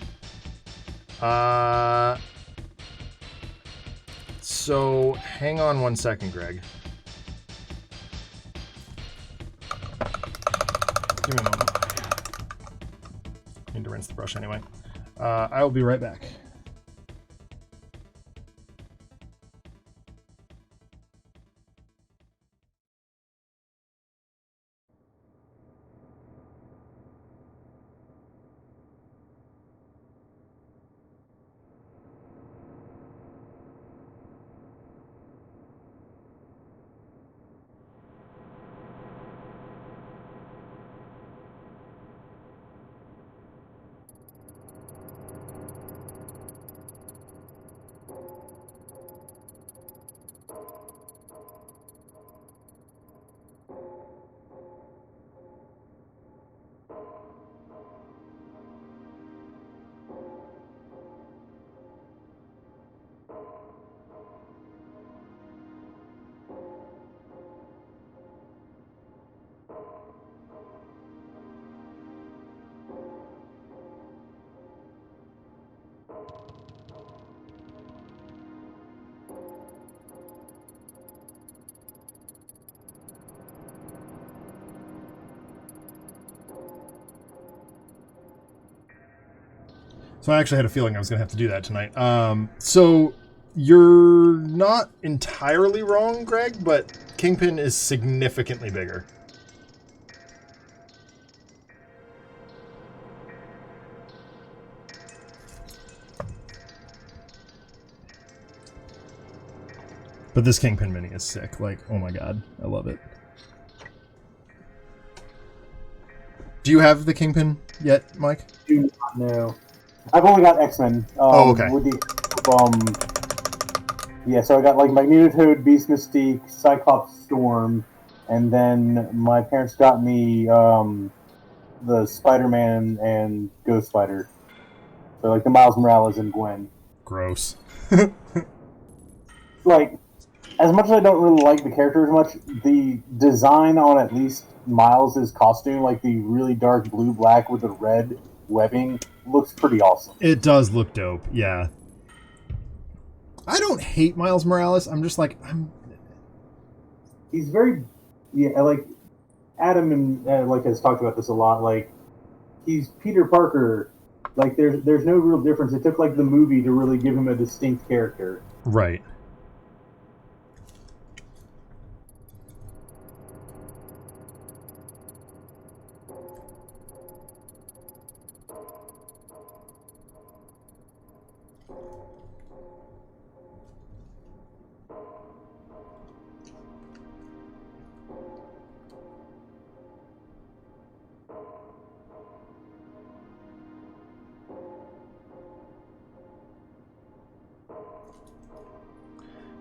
So hang on one second, Greg. Give me a moment. Need to rinse the brush anyway. I will be right back. So I actually had a feeling I was going to have to do that tonight. So you're not entirely wrong, Greg, but Kingpin is significantly bigger. But this Kingpin mini is sick. Like, oh my god, I love it. Do you have the Kingpin yet, Mike? Do not know. I've only got X-Men. Oh, okay. With the, yeah, so I got like Magneto, Toad, Beast, Mystique, Cyclops, Storm, and then my parents got me the Spider-Man and Ghost Spider. So like the Miles Morales and Gwen. Gross. Like, as much as I don't really like the character as much, the design on at least Miles' costume, like the really dark blue-black with the red webbing, looks pretty awesome. It does look dope, yeah. I don't hate Miles Morales. I'm just like, He's very, yeah, like, Adam and like has talked about this a lot. Like, he's Peter Parker. Like, there's no real difference. It took like the movie to really give him a distinct character. Right.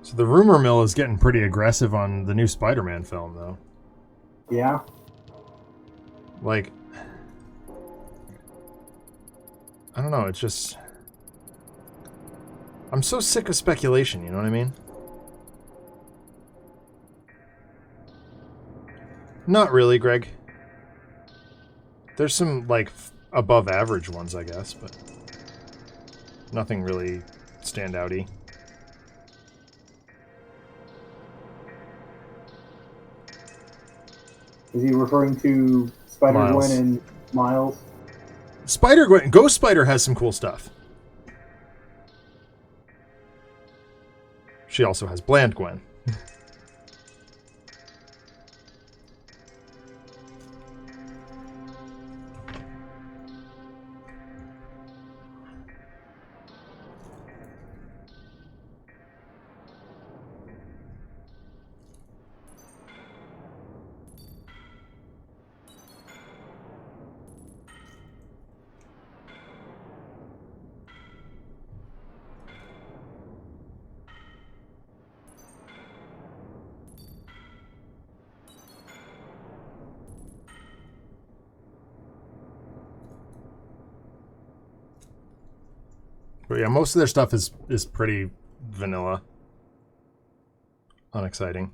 So the rumor mill is getting pretty aggressive on the new Spider-Man film, though. Yeah. Like, I don't know, it's just... I'm so sick of speculation, you know what I mean? Not really, Greg. There's some, like, above average ones, I guess, but nothing really standout-y. Is he referring to Spider-Gwen and Miles? Spider-Gwen, Ghost Spider has some cool stuff. She also has Bland Gwen. But yeah, most of their stuff is pretty vanilla. Unexciting.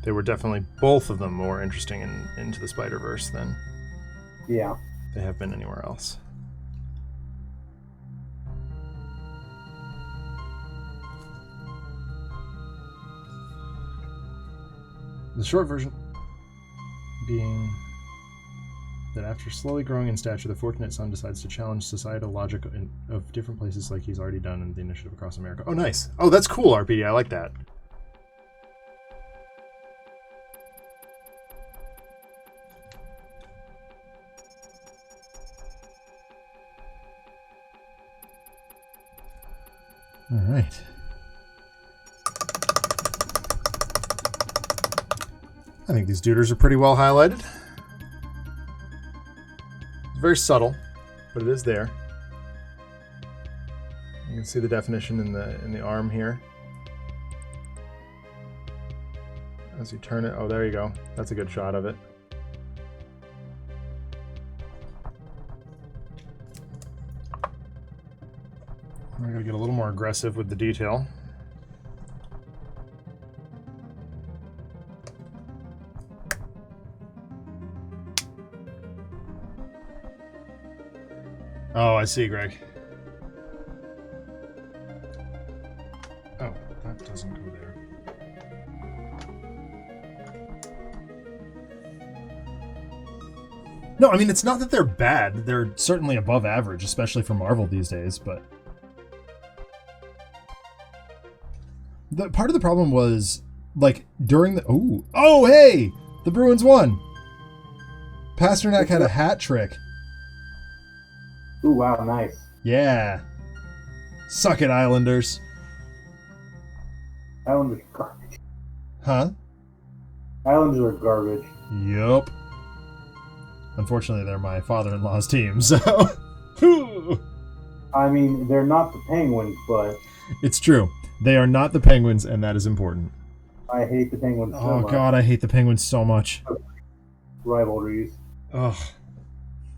They were definitely, both of them, more interesting in Into the Spider-Verse than they have been anywhere else. The short version being that after slowly growing in stature, the fortunate son decides to challenge societal logic of different places like he's already done in the Initiative Across America. Oh, nice. Oh, that's cool, RPD. I like that. All right. I think these duders are pretty well highlighted. It's very subtle, but it is there. You can see the definition in the arm here. As you turn it, oh, there you go. That's a good shot of it. I gotta get a little more aggressive with the detail. Oh, I see, Greg. Oh, that doesn't go there. No, I mean, it's not that they're bad. They're certainly above average, especially for Marvel these days, but... part of the problem was, like, during the... Oh, hey! The Bruins won! Pasternak had a hat trick. Ooh, wow, nice. Yeah. Suck it, Islanders. Islanders are garbage. Huh? Islanders are garbage. Yup. Unfortunately, they're my father-in-law's team, so... I mean, they're not the Penguins, but... It's true. They are not the Penguins, and that is important. I hate the Penguins so much. Oh, God, I hate the Penguins so much. Rivalries. Ugh.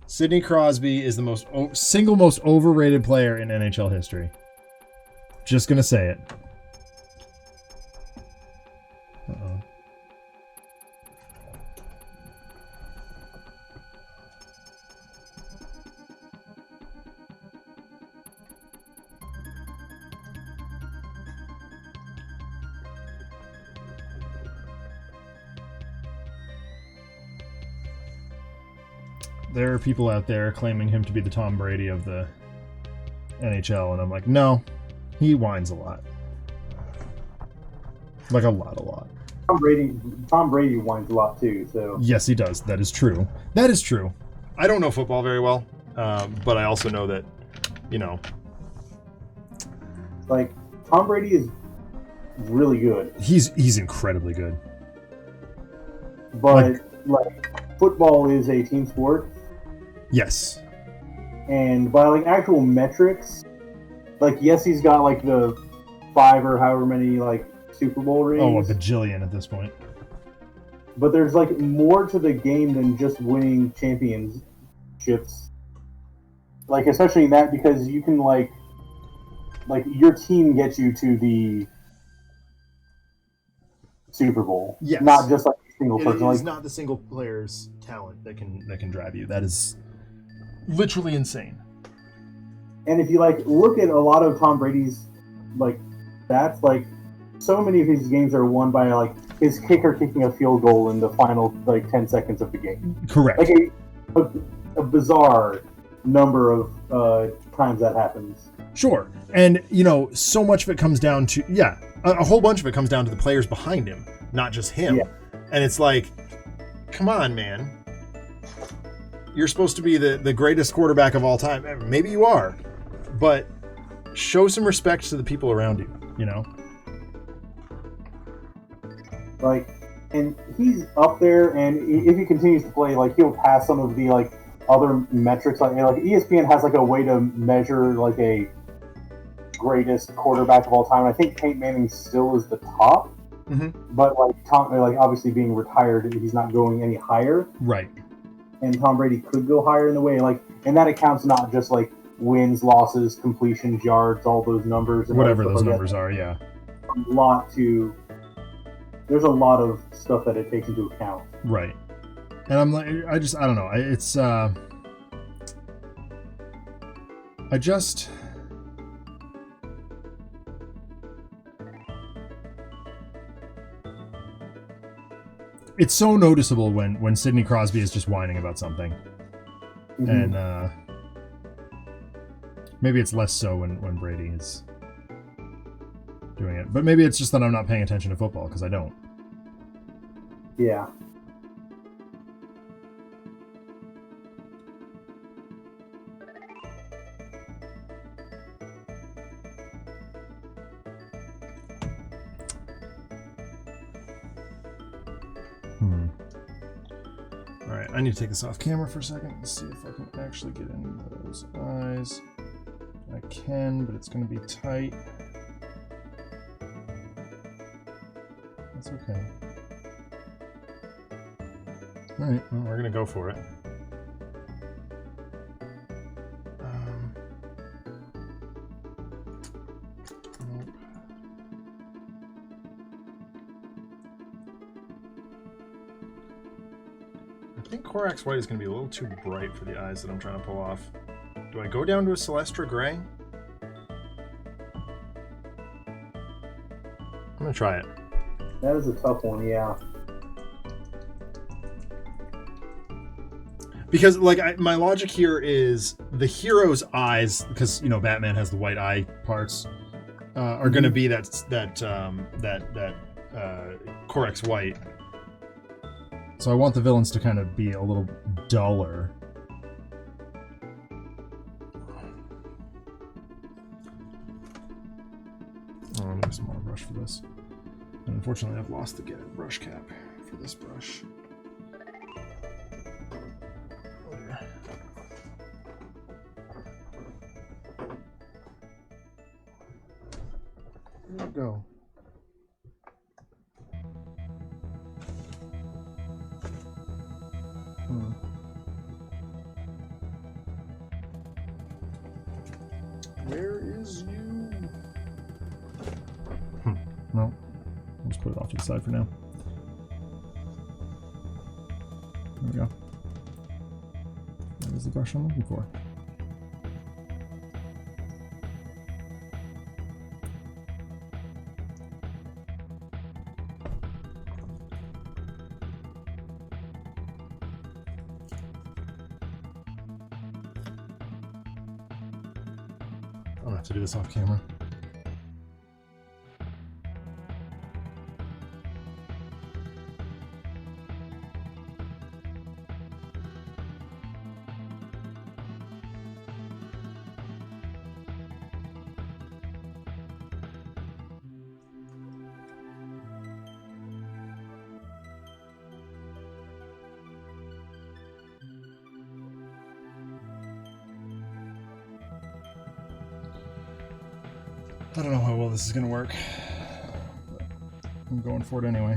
Sidney Crosby is the single most overrated player in NHL history. Just gonna say it. Uh-oh. There are people out there claiming him to be the Tom Brady of the NHL, and I'm like, no, he whines a lot. Like a lot. Tom Brady whines a lot too, so... Yes, he does. That is true. That is true. I don't know football very well, but I also know that, you know... Like, Tom Brady is really good. He's incredibly good. But, like, football is a team sport. Yes. And by, like, actual metrics, like, yes, he's got, like, the 5 or however many, like, Super Bowl rings. Oh, a bajillion at this point. But there's, like, more to the game than just winning championships. Like, especially in that, because you can, like, your team gets you to the Super Bowl. Yes. Not just, like, a single person. It is not the single player's talent that can drive you. That is literally insane. And if you, like, look at a lot of Tom Brady's, like, stats, like, so many of his games are won by, like, his kicker kicking a field goal in the final, like, 10 seconds of the game. Correct. Like, a bizarre number of times that happens. Sure. And, you know, so much of it comes down to, a whole bunch of it comes down to the players behind him, not just him. Yeah. And it's like, come on, man. You're supposed to be the greatest quarterback of all time. Maybe you are. But show some respect to the people around you, you know? Like, and he's up there, and if he continues to play, like, he'll pass some of the, like, other metrics. Like ESPN has, like, a way to measure, like, a greatest quarterback of all time. I think Peyton Manning still is the top. Mm-hmm. But, like, obviously being retired, he's not going any higher. Right. And Tom Brady could go higher in the way. Like, and that accounts not just, like, wins, losses, completions, yards, all those numbers. And whatever those numbers are, yeah. There's a lot of stuff that it takes into account. Right. And I'm like, I don't know. It's, it's so noticeable when Sidney Crosby is just whining about something. Mm-hmm. And maybe it's less so when Brady is doing it. But maybe it's just that I'm not paying attention to football, because I don't. Yeah. Alright, I need to take this off camera for a second and see if I can actually get in those eyes. I can, but it's going to be tight. That's okay. Alright, well, we're going to go for it. I think Corax White is going to be a little too bright for the eyes that I'm trying to pull off. Do I go down to a Celestra Gray? I'm going to try it. That is a tough one, yeah. Because like my logic here is the hero's eyes, because you know Batman has the white eye parts, are going to be that Corex white. So I want the villains to kind of be a little duller. Oh, I need a smaller brush for this. And unfortunately, I've lost the brush cap for this brush. Where'd it go? Where is you? No. I'll just put it off to the side for now. There we go. That is the brush I'm looking for. I'm gonna have to do this off camera. I don't know how well this is going to work, but I'm going for it anyway.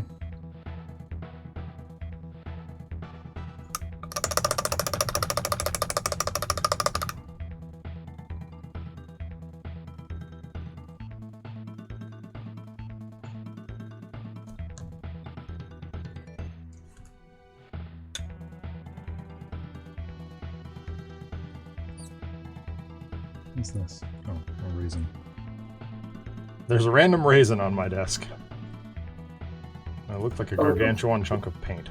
What's this? Oh, a raisin. There's a random raisin on my desk. It looked like a gargantuan chunk of paint.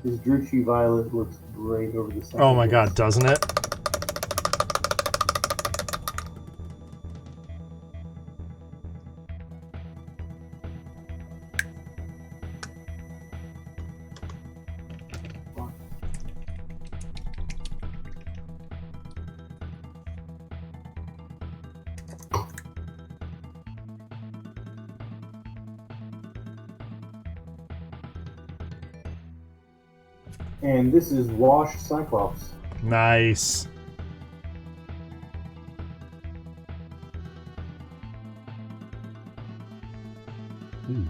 This Druchii Violet looks great over the side. Oh my god, doesn't it? And this is washed Cyclops. Nice. Ooh.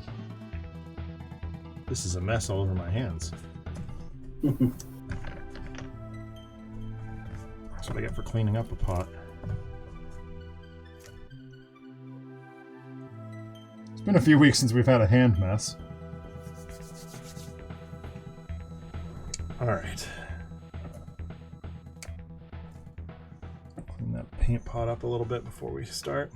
This is a mess all over my hands. That's what I get for cleaning up a pot. It's been a few weeks since we've had a hand mess. All right. Clean that paint pot up a little bit before we start.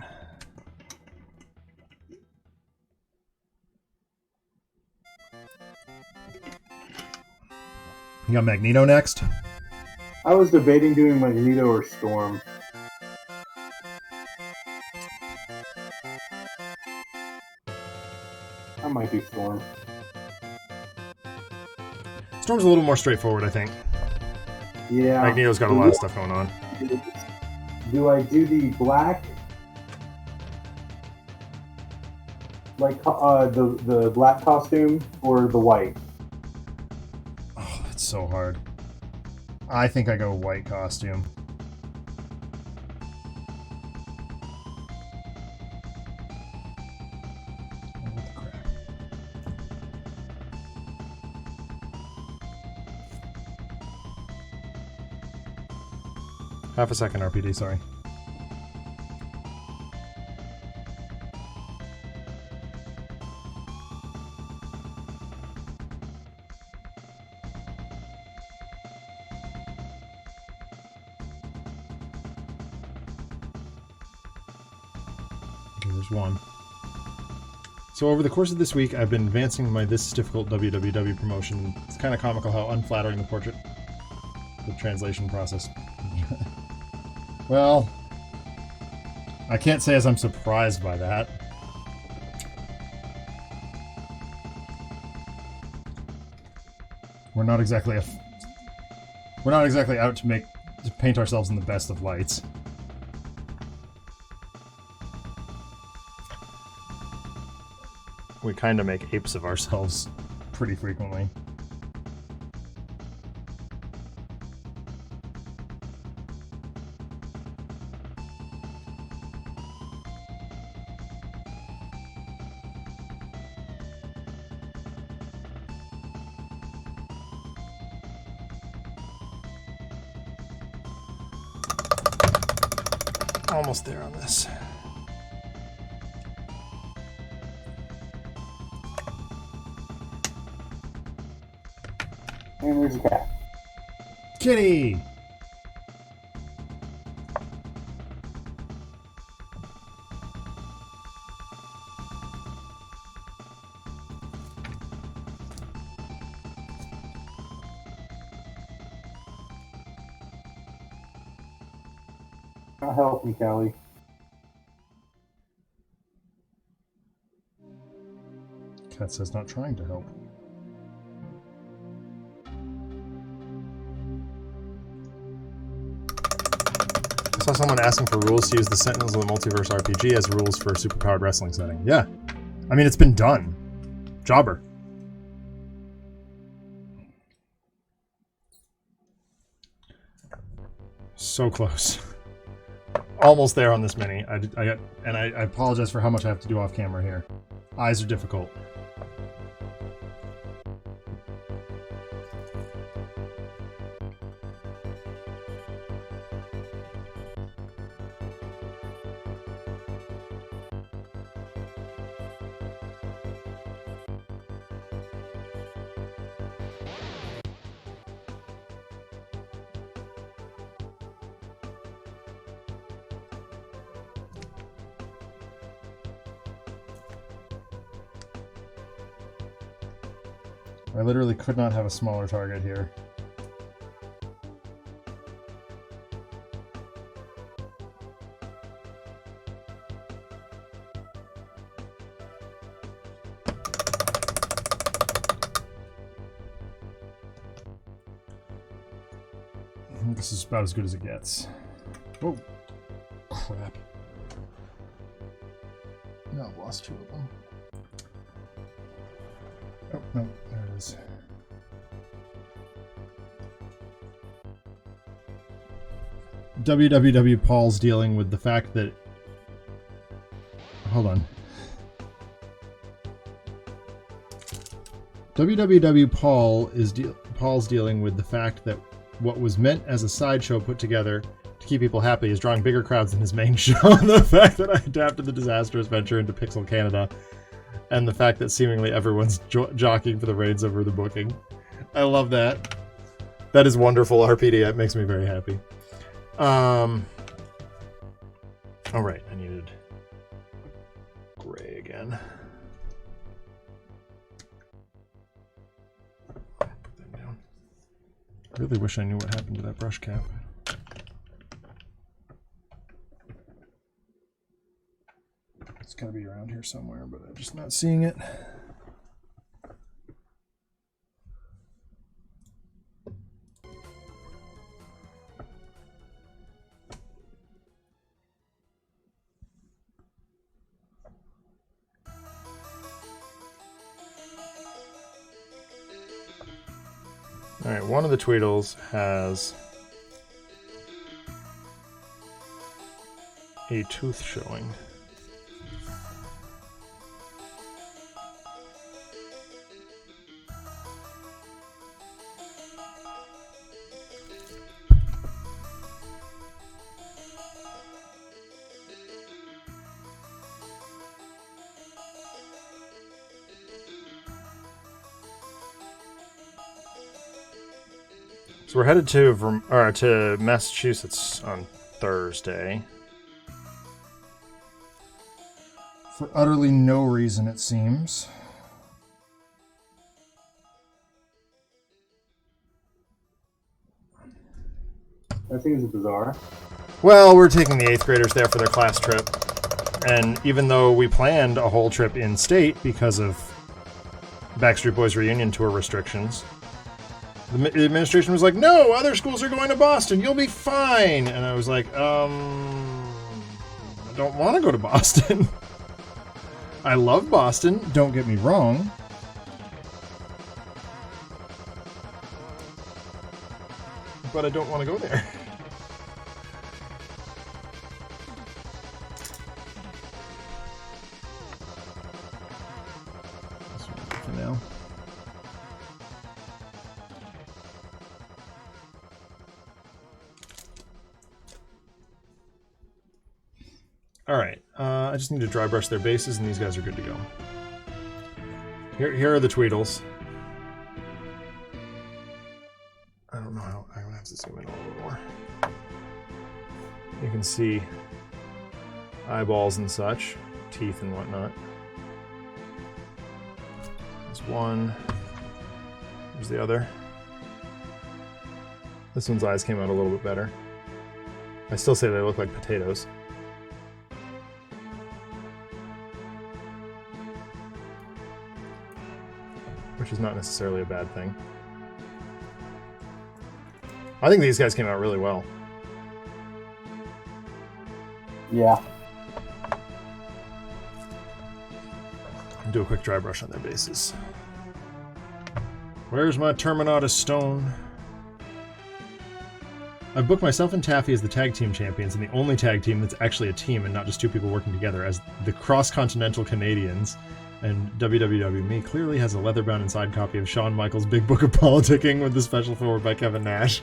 You got Magneto next? I was debating doing Magneto or Storm. I might do Storm. Storm's a little more straightforward, I think. Yeah. Magneto's got a lot of stuff going on. Do I do the black? Like the black costume or the white? Oh, that's so hard. I think I go white costume. Half a second, RPD, sorry. Okay, there's one. So over the course of this week, I've been advancing my This Is Difficult WWW promotion. It's kind of comical how unflattering the translation process. Well, I can't say as I'm surprised by that. We're not exactly out to paint ourselves in the best of lights. We kind of make apes of ourselves pretty frequently. Almost there on this. And there's a cat. Kitty! I'll help you, Kelly. Cat says not trying to help. I saw someone asking for rules to use the Sentinels of the Multiverse RPG as rules for a superpowered wrestling setting. Yeah. I mean, it's been done. Jobber. So close. Almost there on this mini. I apologize for how much I have to do off camera here. Eyes are difficult. I literally could not have a smaller target here. This is about as good as it gets. Oh, crap. No, I've lost two of them. Oh, no, there it is. WWW Paul's dealing with the fact that... Hold on. WWW Paul's dealing with the fact that what was meant as a sideshow put together to keep people happy is drawing bigger crowds than his main show. The fact that I adapted the Disastrous Venture into Pixel Canada, and the fact that seemingly everyone's jockeying for the reins over the booking. I love that. That is wonderful RPD. It makes me very happy. All right, I needed gray again. Put them down. I really wish I knew what happened to that brush cap. It's gotta be around here somewhere, but I'm just not seeing it. All right, one of the Tweedles has a tooth showing. So we're headed to Massachusetts on Thursday. For utterly no reason, it seems. That seems bizarre. Well, we're taking the 8th graders there for their class trip. And even though we planned a whole trip in-state because of Backstreet Boys reunion tour restrictions, the administration was like, no, other schools are going to Boston. You'll be fine. And I was like, I don't want to go to Boston. I love Boston. Don't get me wrong. But I don't want to go there. This one for now. All right, I just need to dry brush their bases, and these guys are good to go. Here are the Tweedles. I don't know how. I'm gonna have to zoom in a little bit more. You can see eyeballs and such, teeth and whatnot. There's one. There's the other. This one's eyes came out a little bit better. I still say they look like potatoes. Which is not necessarily a bad thing. I think these guys came out really well. Yeah. Do a quick dry brush on their bases. Where's my Terminatus stone? I've booked myself and Taffy as the tag team champions and the only tag team that's actually a team and not just two people working together as the Cross-Continental Canadians. And WWW clearly has a leather-bound inside copy of Shawn Michaels' Big Book of Politicking with the special forward by Kevin Nash.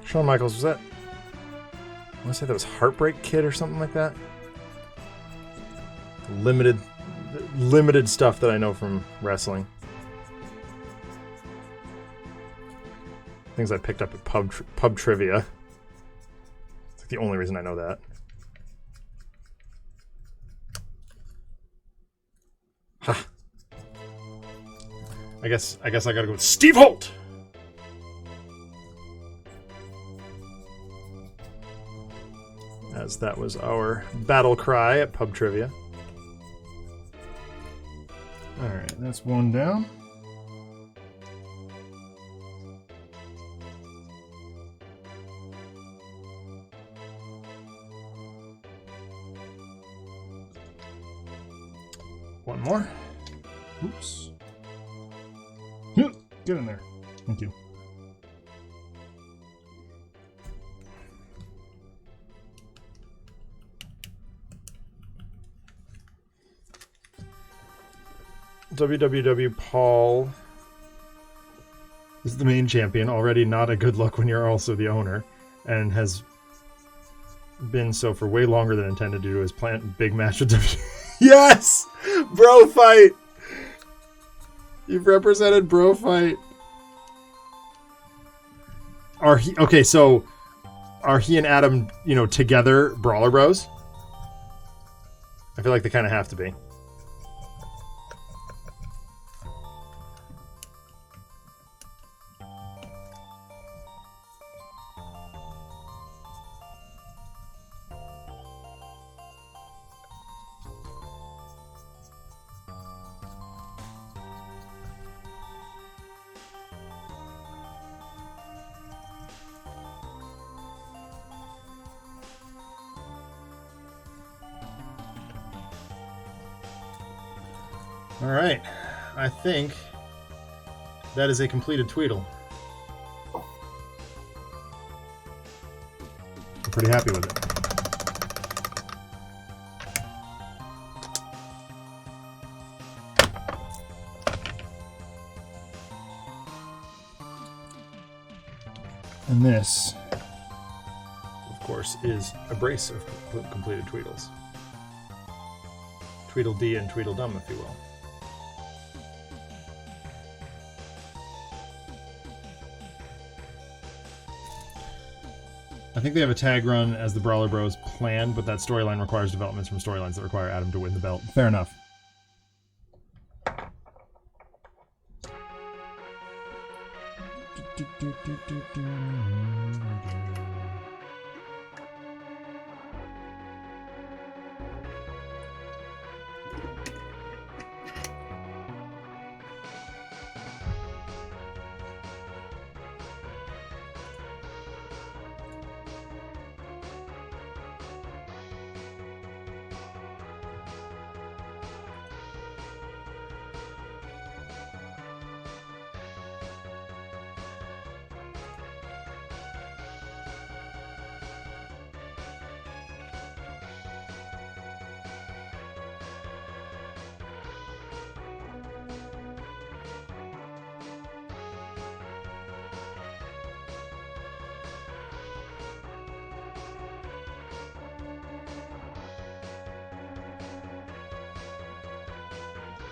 Shawn Michaels, was that... I want to say that was Heartbreak Kid or something like that? Limited stuff that I know from wrestling. Things I picked up at pub trivia. It's like the only reason I know that. Ha! I guess I gotta go with Steve Holt! As that was our battle cry at pub trivia. Alright, that's one down. One more. Oops. Get in there. Thank you. WWW Paul is the main champion, already not a good look when you're also the owner, and has been so for way longer than intended due to his planned big match with WWE. Yes! Bro fight! You've represented bro fight. Okay, so are he and Adam, together Brawler Bros? I feel like they kind of have to be. All right, I think that is a completed Tweedle. I'm pretty happy with it. And this, of course, is a brace of completed Tweedles. Tweedledee and Tweedledum, if you will. I think they have a tag run as the Brawler Bros planned, but that storyline requires developments from storylines that require Adam to win the belt. Fair enough.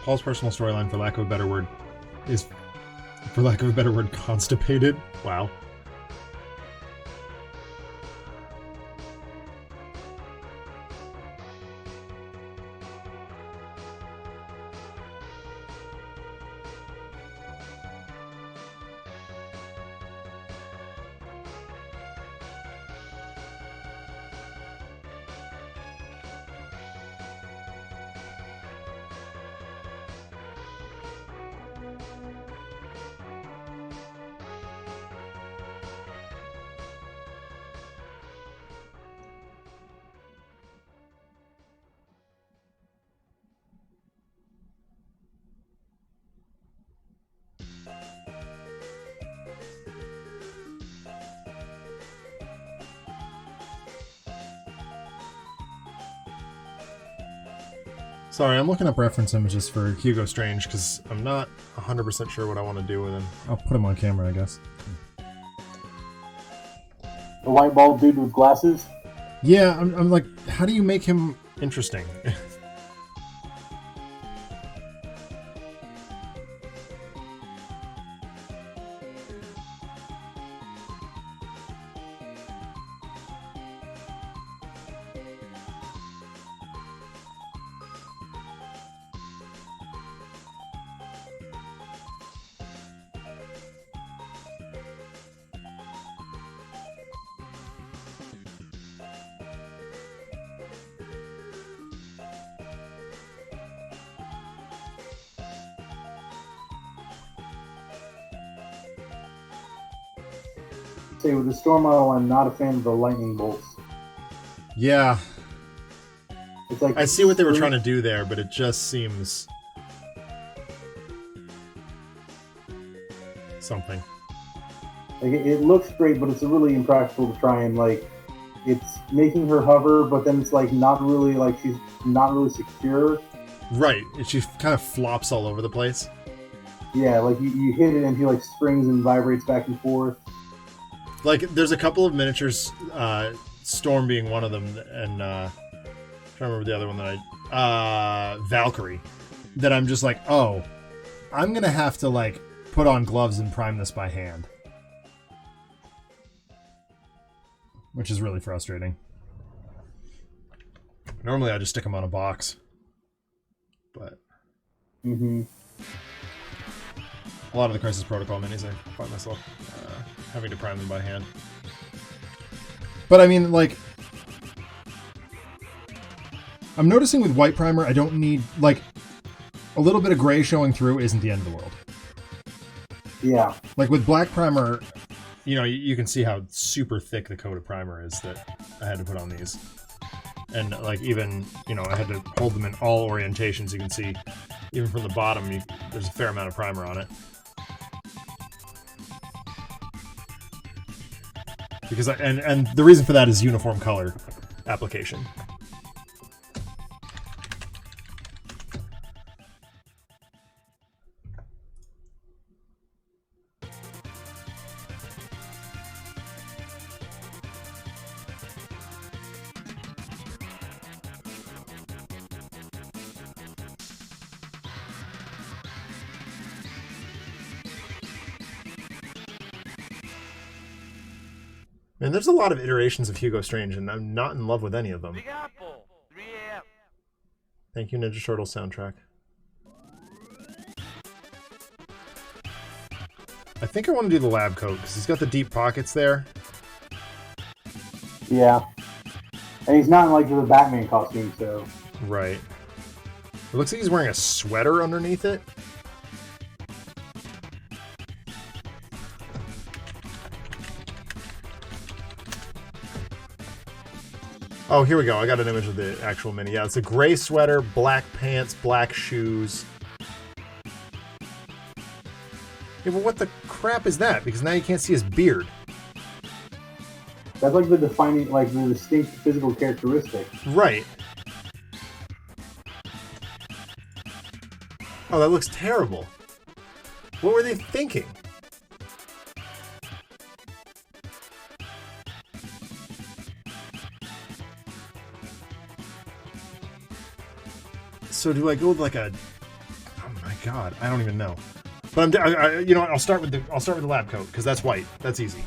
Paul's personal storyline, for lack of a better word, is, for lack of a better word, constipated. Wow. Sorry, I'm looking up reference images for Hugo Strange because I'm not 100% sure what I want to do with him. I'll put him on camera, I guess. The white bald dude with glasses? Yeah, I'm like, how do you make him interesting? Say, with the Storm model, I'm not a fan of the lightning bolts. Yeah. It's like, I see what they were trying to do there, but it just seems something. Like, it looks great, but it's really impractical to try and, like, it's making her hover, but then it's, like, not really, like, she's not really secure. Right. She kind of flops all over the place. Yeah, like, you hit it and she, like, springs and vibrates back and forth. Like, there's a couple of miniatures, Storm being one of them, and, I'm trying to remember the other one that Valkyrie, that I'm just like, oh, I'm gonna have to, like, put on gloves and prime this by hand. Which is really frustrating. Normally I just stick them on a box. But... Mm-hmm. A lot of the Crisis Protocol minis, I find myself having to prime them by hand. But I mean, like, I'm noticing with white primer, I don't need, like, a little bit of gray showing through isn't the end of the world. Yeah. Like with black primer, you know, you can see how super thick the coat of primer is that I had to put on these. And, like, even, you know, I had to hold them in all orientations. You can see, even from the bottom, there's a fair amount of primer on it. because and the reason for that is uniform color application. And there's a lot of iterations of Hugo Strange, and I'm not in love with any of them. Big Apple, 3 a.m. Thank you, Ninja Turtles soundtrack. I think I want to do the lab coat, because he's got the deep pockets there. Yeah. And he's not in, like, the Batman costume, so... Right. It looks like he's wearing a sweater underneath it. Oh, here we go. I got an image of the actual mini. Yeah, it's a gray sweater, black pants, black shoes. Yeah, but what the crap is that? Because now you can't see his beard. That's like the defining, like the distinct physical characteristic. Right. Oh, that looks terrible. What were they thinking? So do I go with like a? Oh my god, I don't even know. But you know what? I'll start with the lab coat because that's white. That's easy.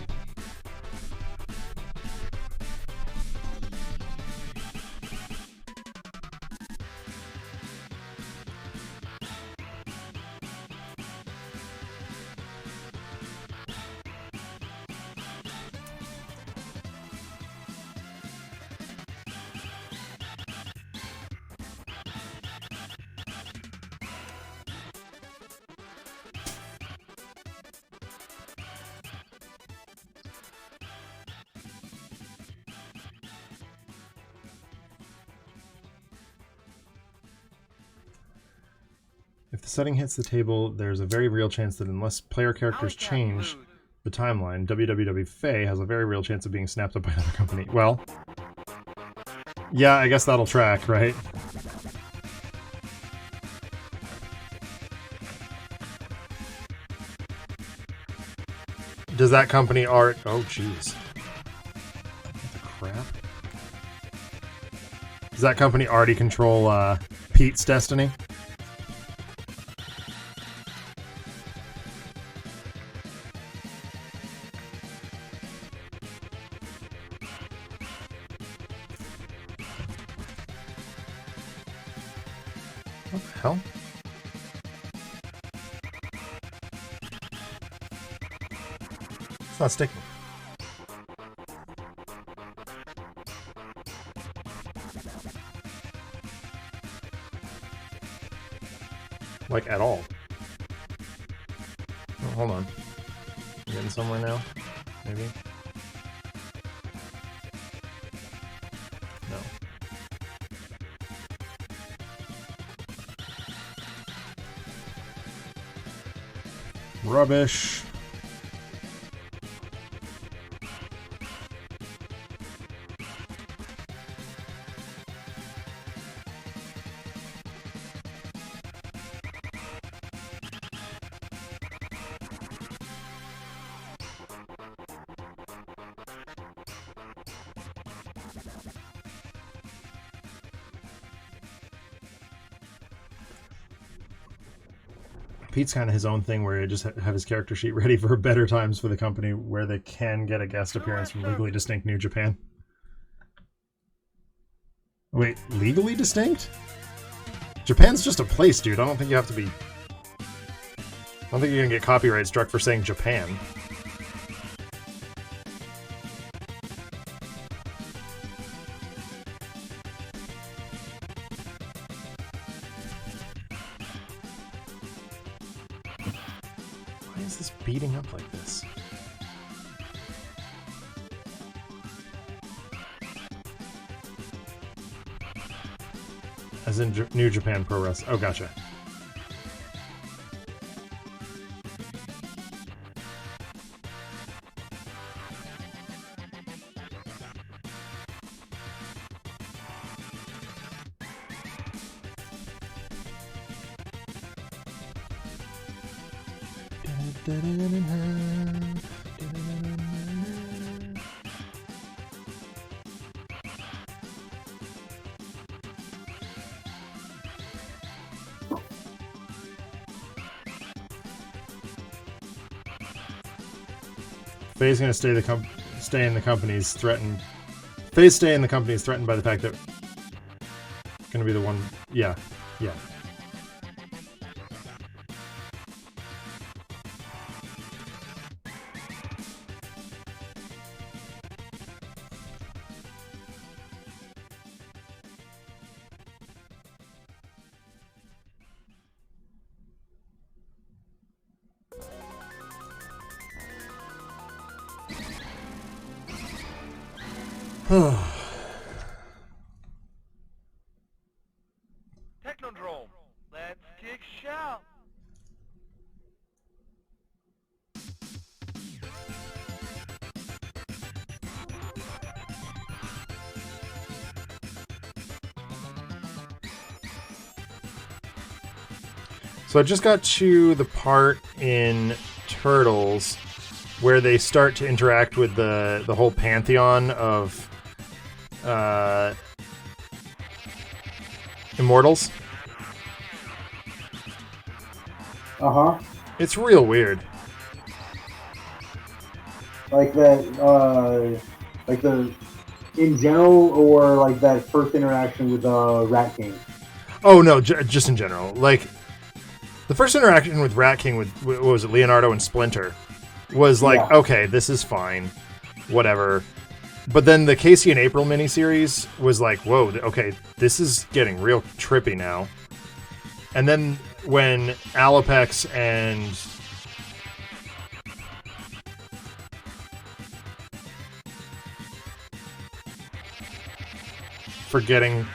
If the setting hits the table, there's a very real chance that unless player characters change the timeline, www Faye has a very real chance of being snapped up by another company. Well, yeah, I guess that'll track, right? Does that company art... Oh, jeez. What the crap? Does that company already control Pete's destiny? What the hell? It's not sticking. Like, at all. Oh, hold on. I'm getting somewhere now? Maybe? No. Rubbish. Pete's kind of his own thing where he just have his character sheet ready for better times for the company where they can get a guest appearance from legally distinct New Japan. Wait, legally distinct? Japan's just a place, dude. I don't think you have to be... I don't think you're gonna get copyright struck for saying Japan. Why is this beating up like this? As in New Japan Pro Wrestling. Oh, gotcha. Faye's gonna stay in the company is threatened. Faye's stay in the company is threatened by the fact that gonna be the one. Yeah. Technodrome. Let's kick shout. So I just got to the part in Turtles where they start to interact with the whole pantheon of immortals. It's real weird. Like that, like the in general, or like that first interaction with Rat King. Oh no, just in general. Like the first interaction with Rat King with what was it, Leonardo and Splinter, was like, okay, this is fine, whatever. But then the Casey and April miniseries was like, whoa, okay, this is getting real trippy now. And then when Alopex and forgetting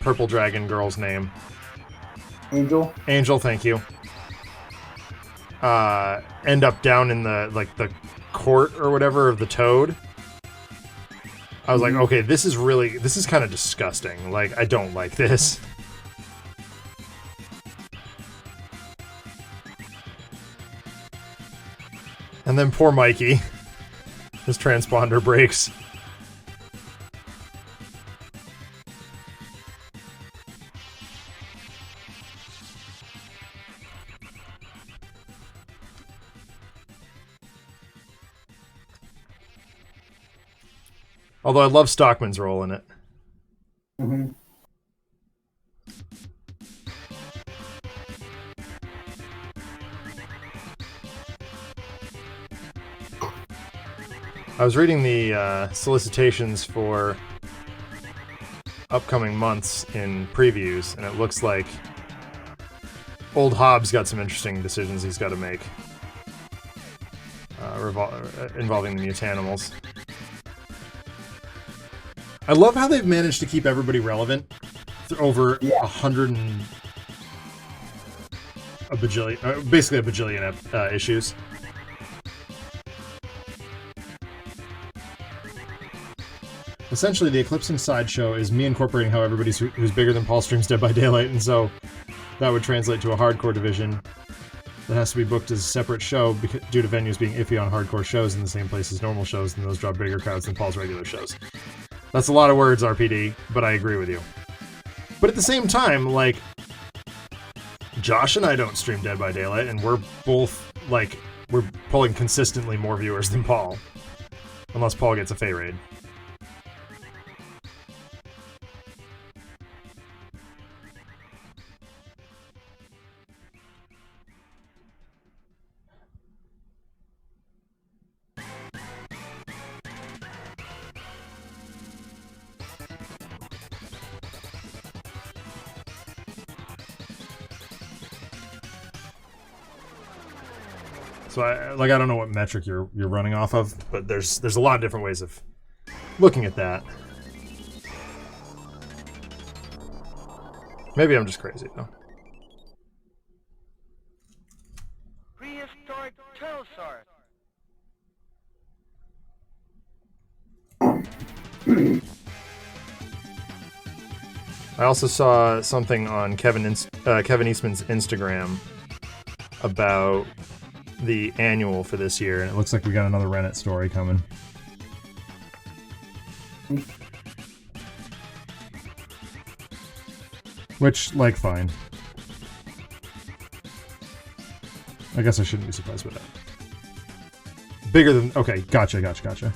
Purple Dragon girl's name. Angel, thank you. End up down in the court or whatever of the Toad. I was like, okay, this is kind of disgusting. Like, I don't like this. And then poor Mikey. His transponder breaks. Although I love Stockman's role in it. I was reading the solicitations for upcoming months in previews, and it looks like old Hobbs got some interesting decisions he's got to make involving the Mutanimals. I love how they've managed to keep everybody relevant over basically a bajillion issues. Essentially, the Eclipsing sideshow is me incorporating how everybody's who's bigger than Paul streams Dead by Daylight, and so that would translate to a hardcore division that has to be booked as a separate show due to venues being iffy on hardcore shows in the same place as normal shows, and those draw bigger crowds than Paul's regular shows. That's a lot of words, RPD, but I agree with you. But at the same time, like, Josh and I don't stream Dead by Daylight, and we're both, like, we're pulling consistently more viewers than Paul. Unless Paul gets a Fey raid. So I don't know what metric you're running off of, but there's a lot of different ways of looking at that. Maybe I'm just crazy though. Prehistoric Turtlesaurus. I also saw something on Kevin Eastman's Instagram about the annual for this year, and it looks like we got another Reddit story coming. Which, like, fine. I guess I shouldn't be surprised with that. Bigger than... Okay, gotcha.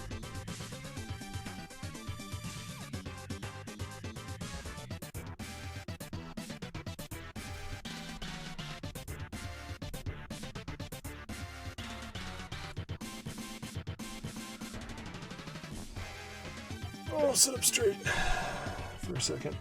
Oh, sit up straight for a second.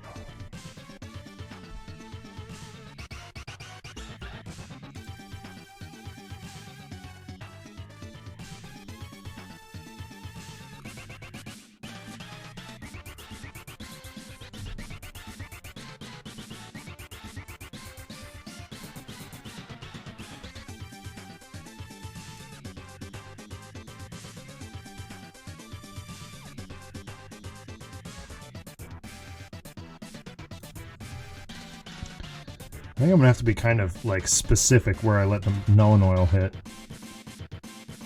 I think I'm gonna have to be kind of like specific where I let the Nuln Oil hit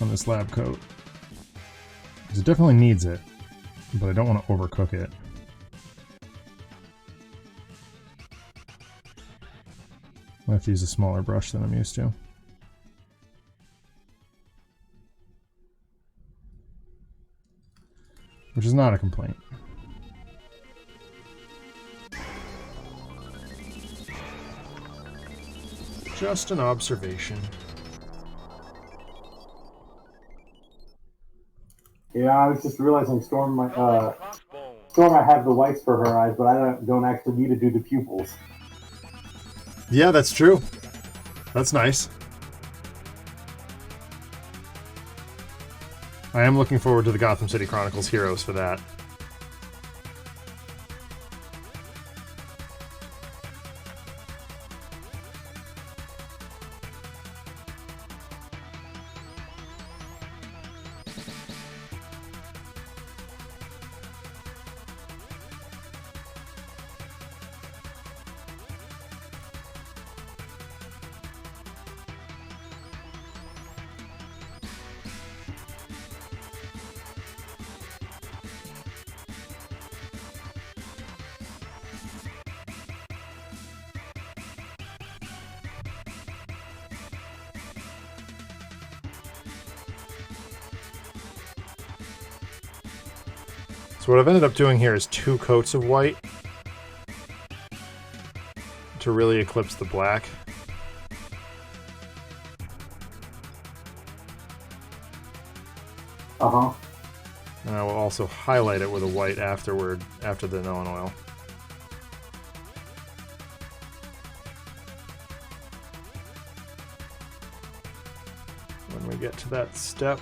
on this lab coat, because it definitely needs it, but I don't want to overcook it. I have to use a smaller brush than I'm used to. Which is not a complaint. Just an observation. Yeah, I was just realizing Storm, I have the whites for her eyes, but I don't actually need to do the pupils. Yeah, that's true. That's nice. I am looking forward to the Gotham City Chronicles Heroes for that. So what I've ended up doing here is 2 coats of white to really eclipse the black. Uh-huh. And I will also highlight it with a white afterward, after the Nuln Oil. When we get to that step.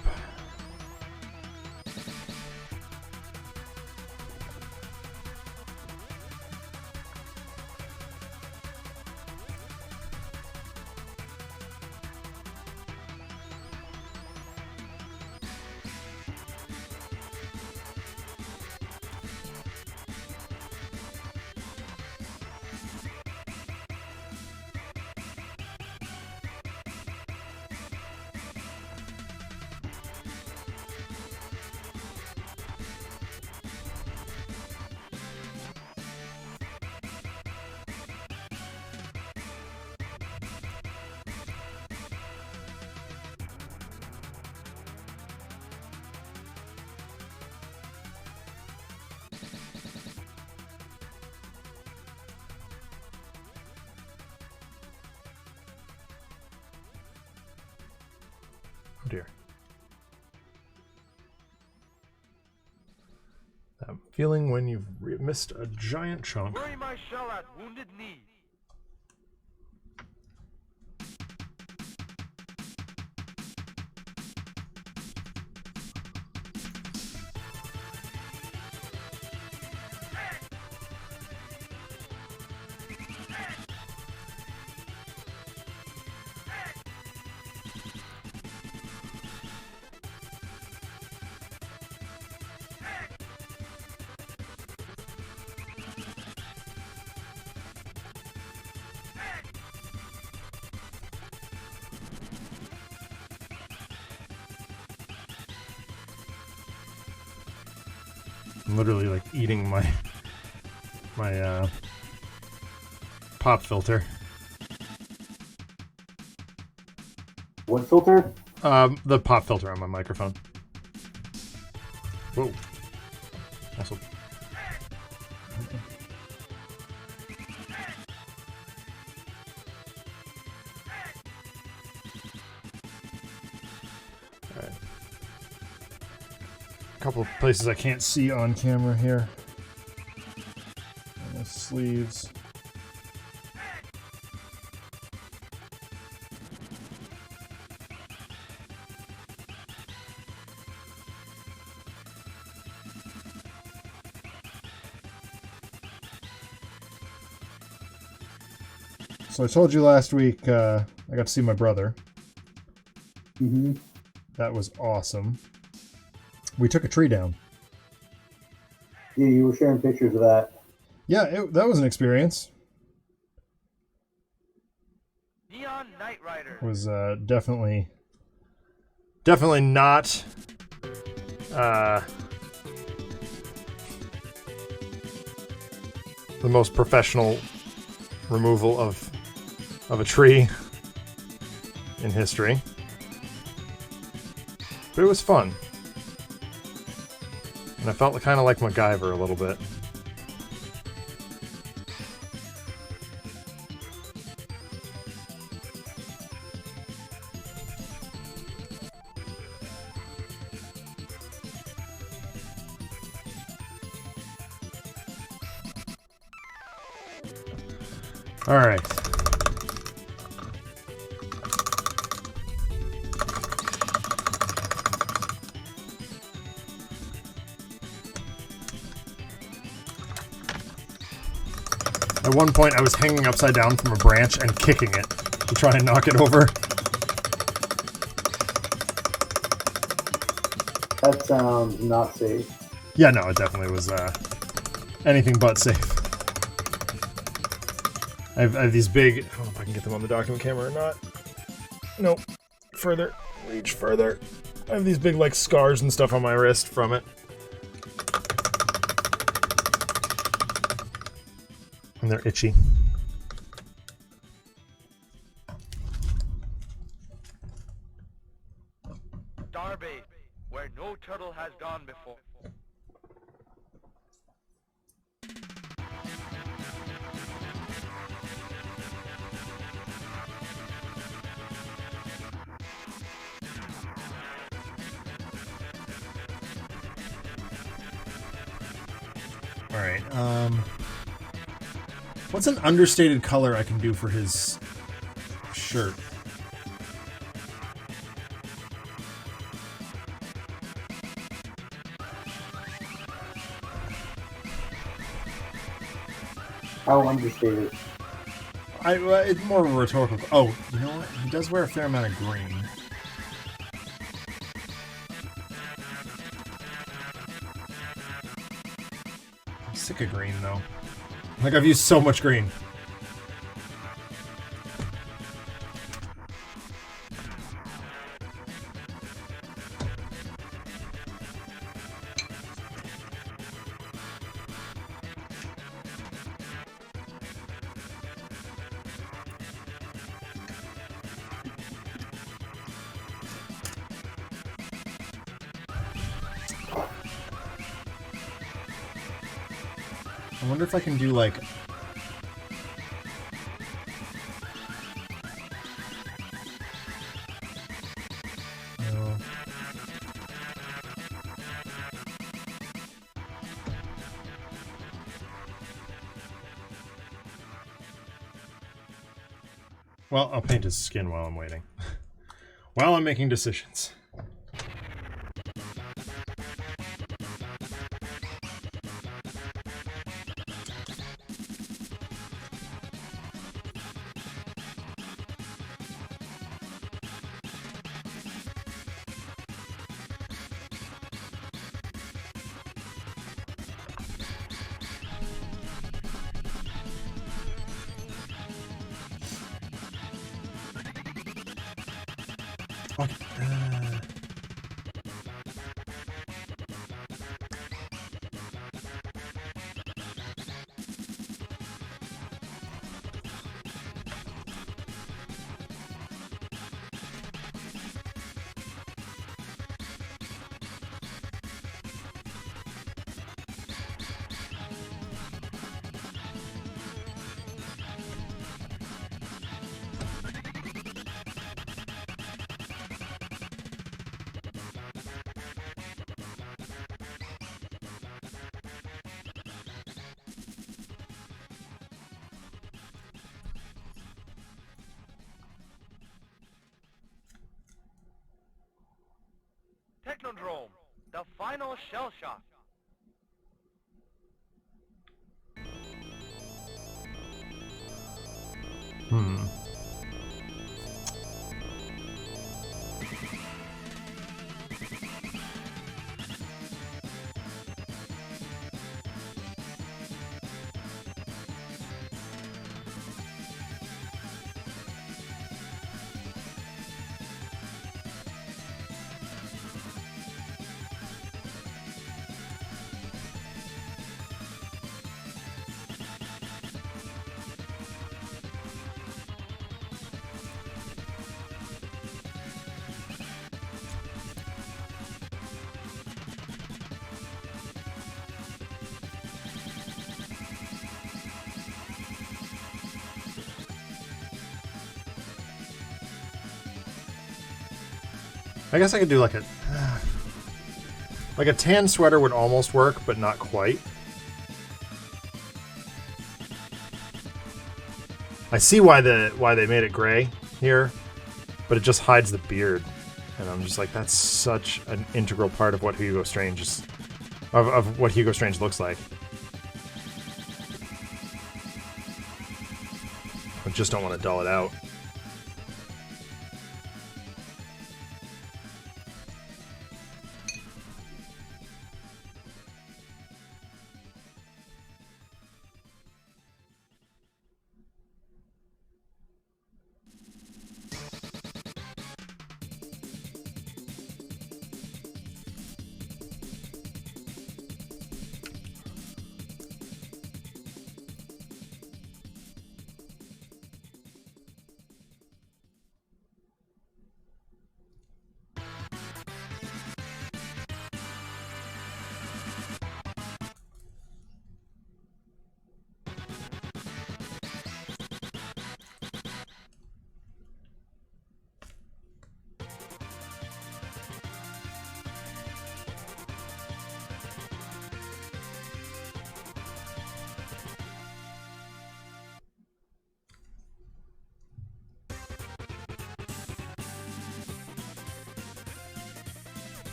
Oh dear. That feeling when you've missed a giant chunk. Bury my shell at Wounded Knee. I'm literally like eating my pop filter. What filter? The pop filter on my microphone. Whoa. Also. Alright. A couple of places I can't see on camera here. And the sleeves. So I told you last week I got to see my brother. Mm-hmm. That was awesome. We took a tree down. Yeah, you were sharing pictures of that. Yeah, that was an experience. Neon Knight Rider. It was definitely not the most professional removal of a tree in history. But it was fun. And I felt kind of like MacGyver a little bit. All right. At one point, I was hanging upside down from a branch and kicking it to try and knock it over. That sounds not safe. Yeah, no, it definitely was anything but safe. I have these big... I don't know if I can get them on the document camera or not. Nope. Further. Reach further. I have these big, like, scars and stuff on my wrist from it. And they're itchy. Starbase, where no turtle has gone before. Alright, what's an understated color I can do for his shirt? How understated. It's more of a rhetorical... Oh, you know what? He does wear a fair amount of green. I'm sick of green, though. Like, I've used so much green. I wonder if I can do, like... No. Well, I'll paint his skin while I'm waiting. While I'm making decisions. Technodrome, the final shell shock. I guess I could do like a tan sweater would almost work, but not quite. I see why they made it gray here, but it just hides the beard, and I'm just like, that's such an integral part of what Hugo Strange is, of what Hugo Strange looks like. I just don't want to dull it out.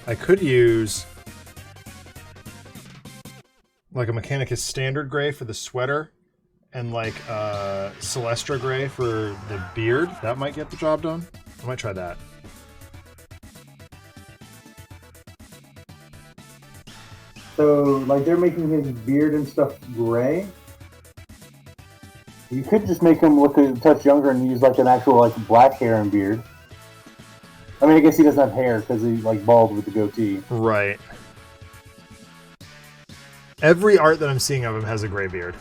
I could use like a Mechanicus standard gray for the sweater and like Celestra gray for the beard. That might get the job done. I might try that. So, like, they're making his beard and stuff gray. You could just make him look a touch younger and use, like, an actual, like, black hair and beard. I mean, I guess he doesn't have hair because he's, like, bald with the goatee. Right. Every art that I'm seeing of him has a gray beard.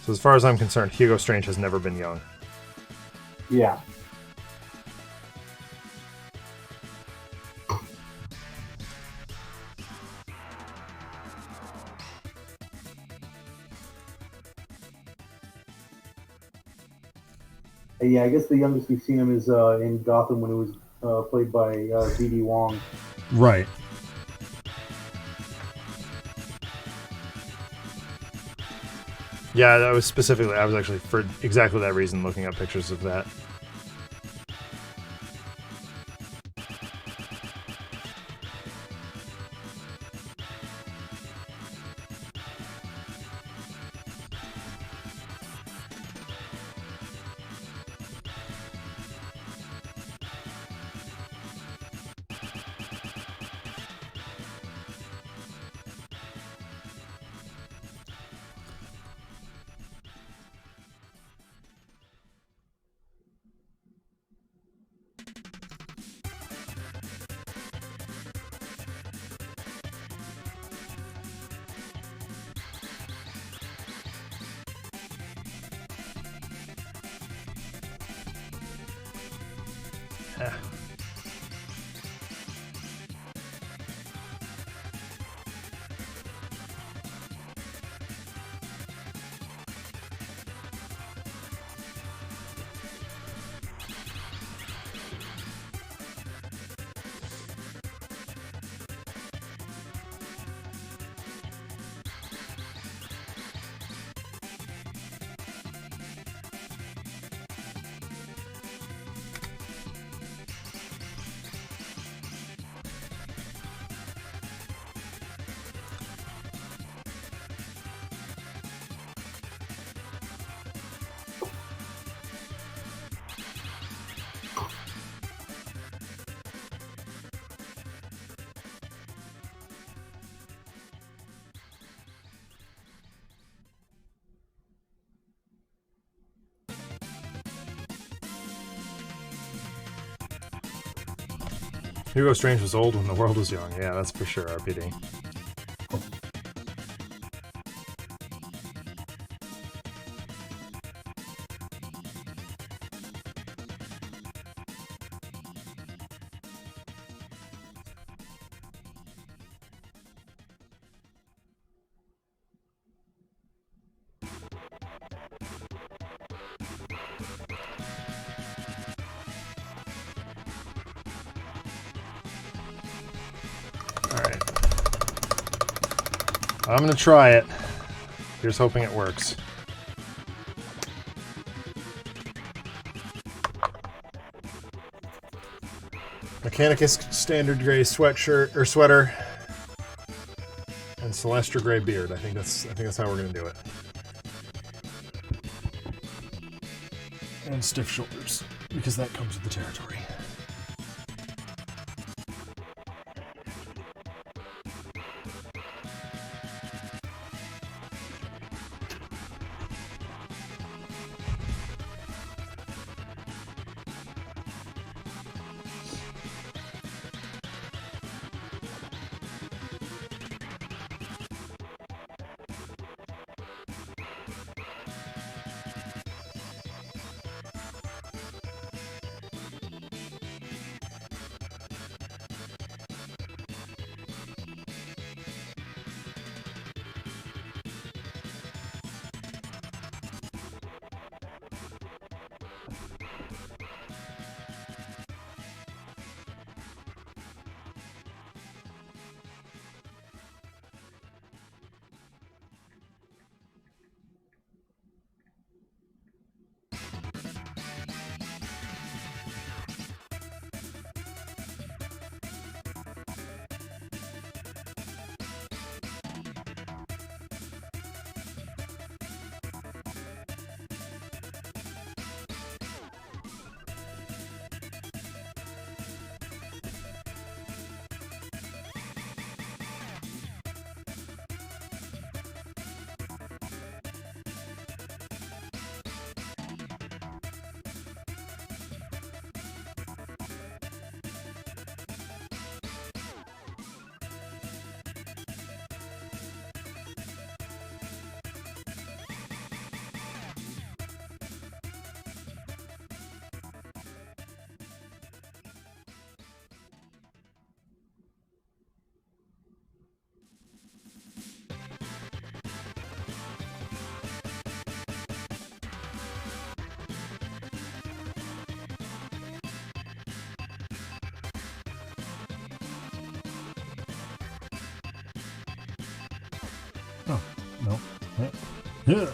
So as far as I'm concerned, Hugo Strange has never been young. Yeah. Yeah, I guess the youngest we've seen him is in Gotham when it was played by B.D. Wong. Right. Yeah, that was specifically, I was actually, for exactly that reason, looking up pictures of that. Hugo Strange was old when the world was young. Yeah, that's for sure, RPD. Alright. I'm gonna try it. Here's hoping it works. Mechanicus standard gray sweatshirt or sweater and Celestra gray beard. I think that's how we're gonna do it. And stiff shoulders, because that comes with the territory. Oh, no. Yeah.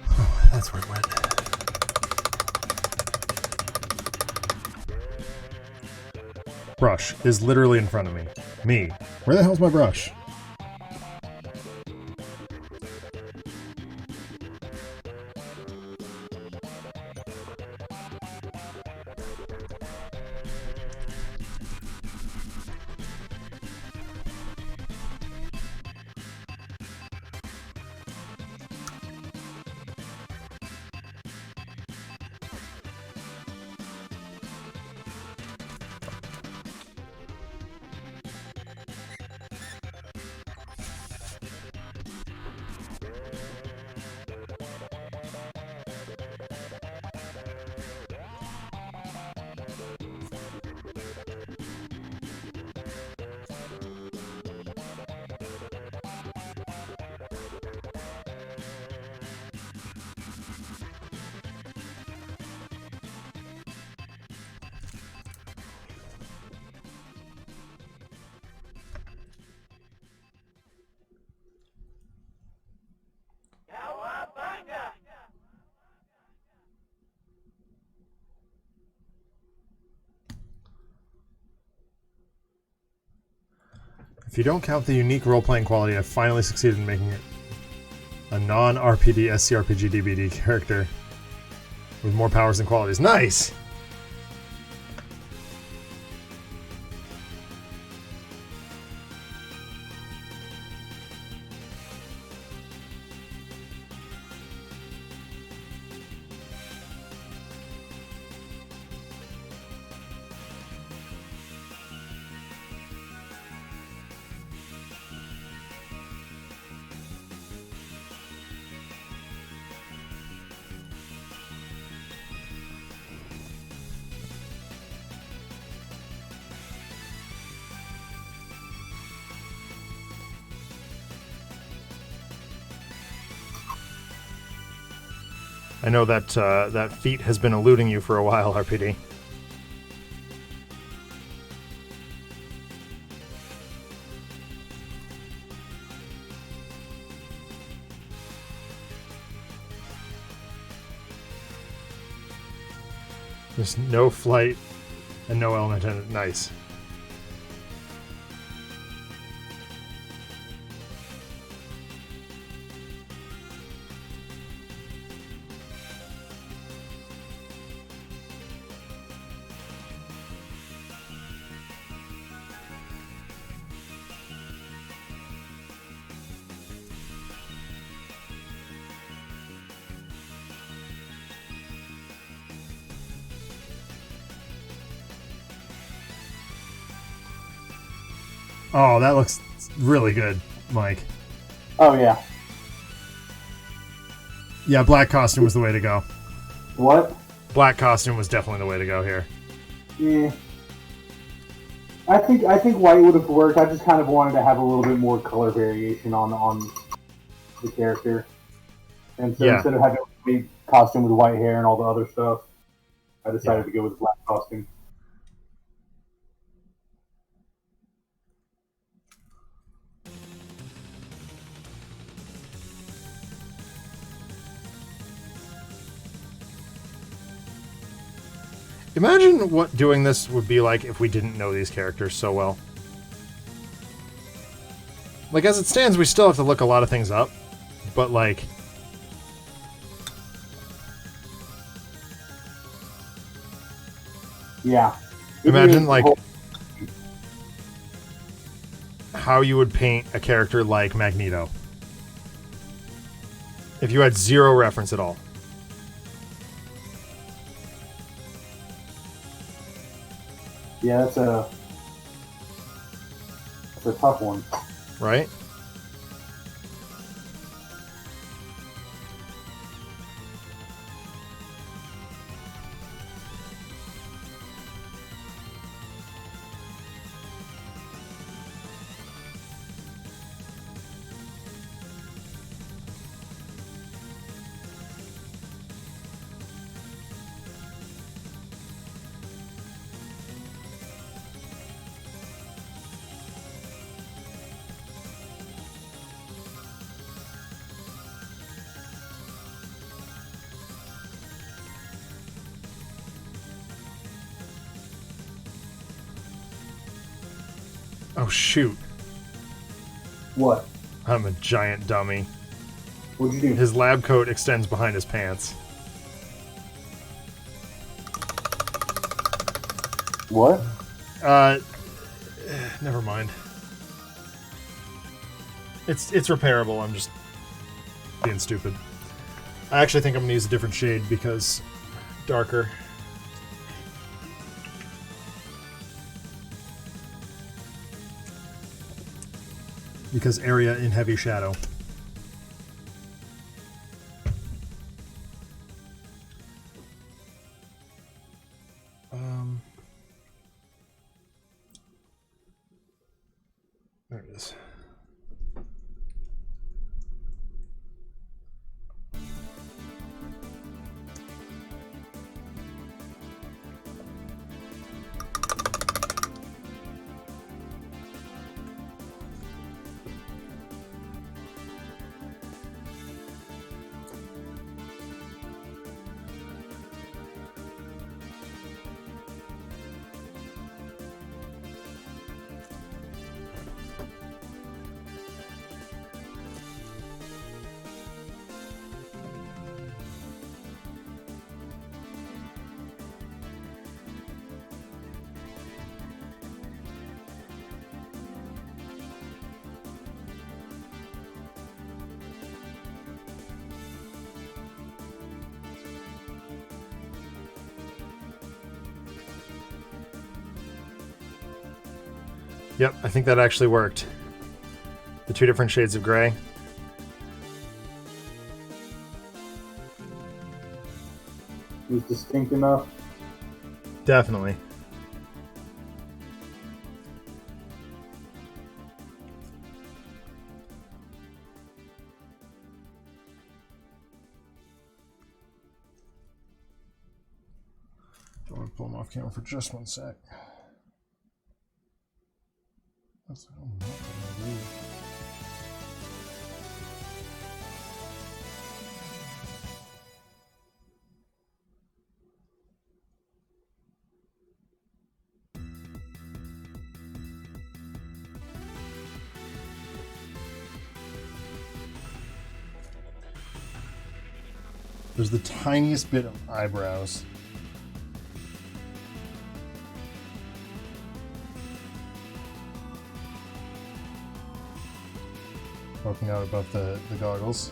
Oh, that's where it went. Brush is literally in front of me. Me. Where the hell's my brush? If you don't count the unique role-playing quality, I've finally succeeded in making it a non-RPD SCRPG DBD character with more powers and qualities. Nice! I know that that feat has been eluding you for a while, RPD. There's no flight and no element in it. Nice. Oh, that looks really good, Mike. Oh, yeah. Yeah, black costume was the way to go. What? Black costume was definitely the way to go here. Yeah. I think white would have worked. I just kind of wanted to have a little bit more color variation on the character. And so instead of having a big costume with white hair and all the other stuff, I decided to go with black costume. Imagine what doing this would be like if we didn't know these characters so well. Like, as it stands, we still have to look a lot of things up, but, like... Yeah. Imagine, like, how you would paint a character like Magneto. If you had zero reference at all. Yeah, that's a tough one. Right? Oh, shoot. What? I'm a giant dummy. What'd you do? His lab coat extends behind his pants. What? Never mind. It's repairable, I'm just being stupid. I actually think I'm gonna use a different shade because darker. Because area in heavy shadow. There it is. Yep, I think that actually worked. The two different shades of gray. It was distinct enough. Definitely. I'm gonna pull him off camera for just one sec. That's what I'm not gonna do. There's the tiniest bit of eyebrows. Poking out above the goggles.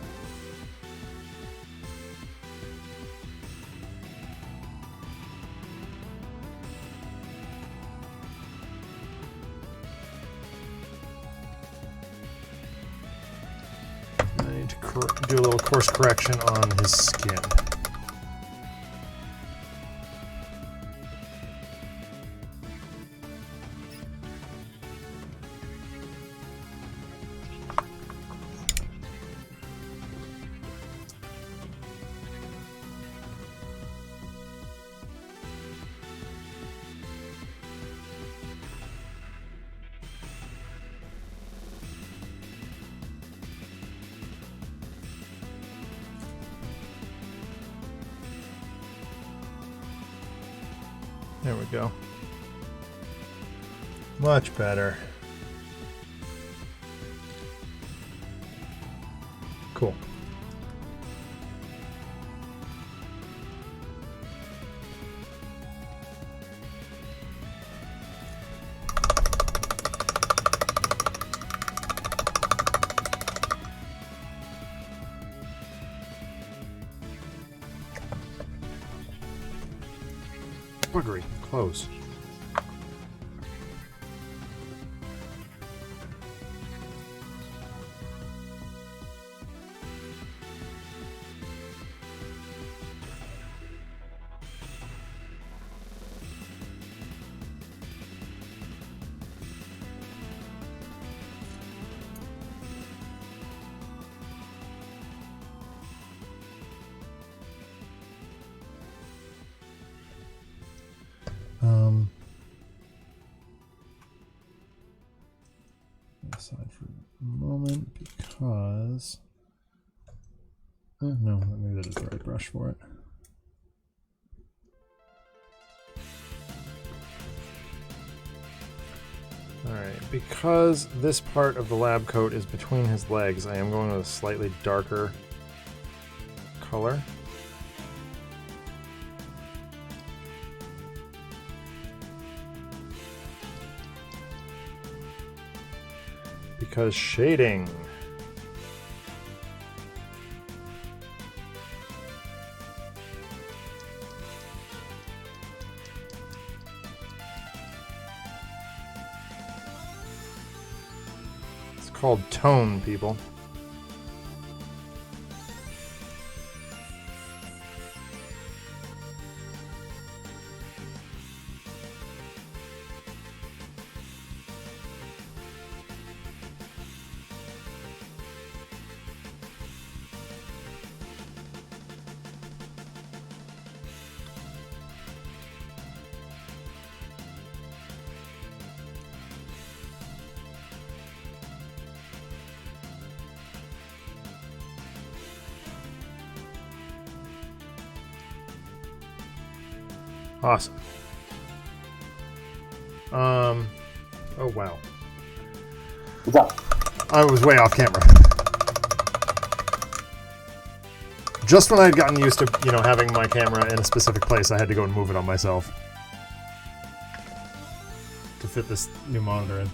I need to do a little course correction on his skin. There we go. Much better. Cool. Buggery. Close. Aside for a moment because no, maybe that is the right brush for it. Alright, because this part of the lab coat is between his legs, I am going with a slightly darker color. Because shading. It's called tone, people. Awesome. Oh wow. What's up? I was way off camera. Just when I had gotten used to, having my camera in a specific place, I had to go and move it on myself to fit this new monitor in.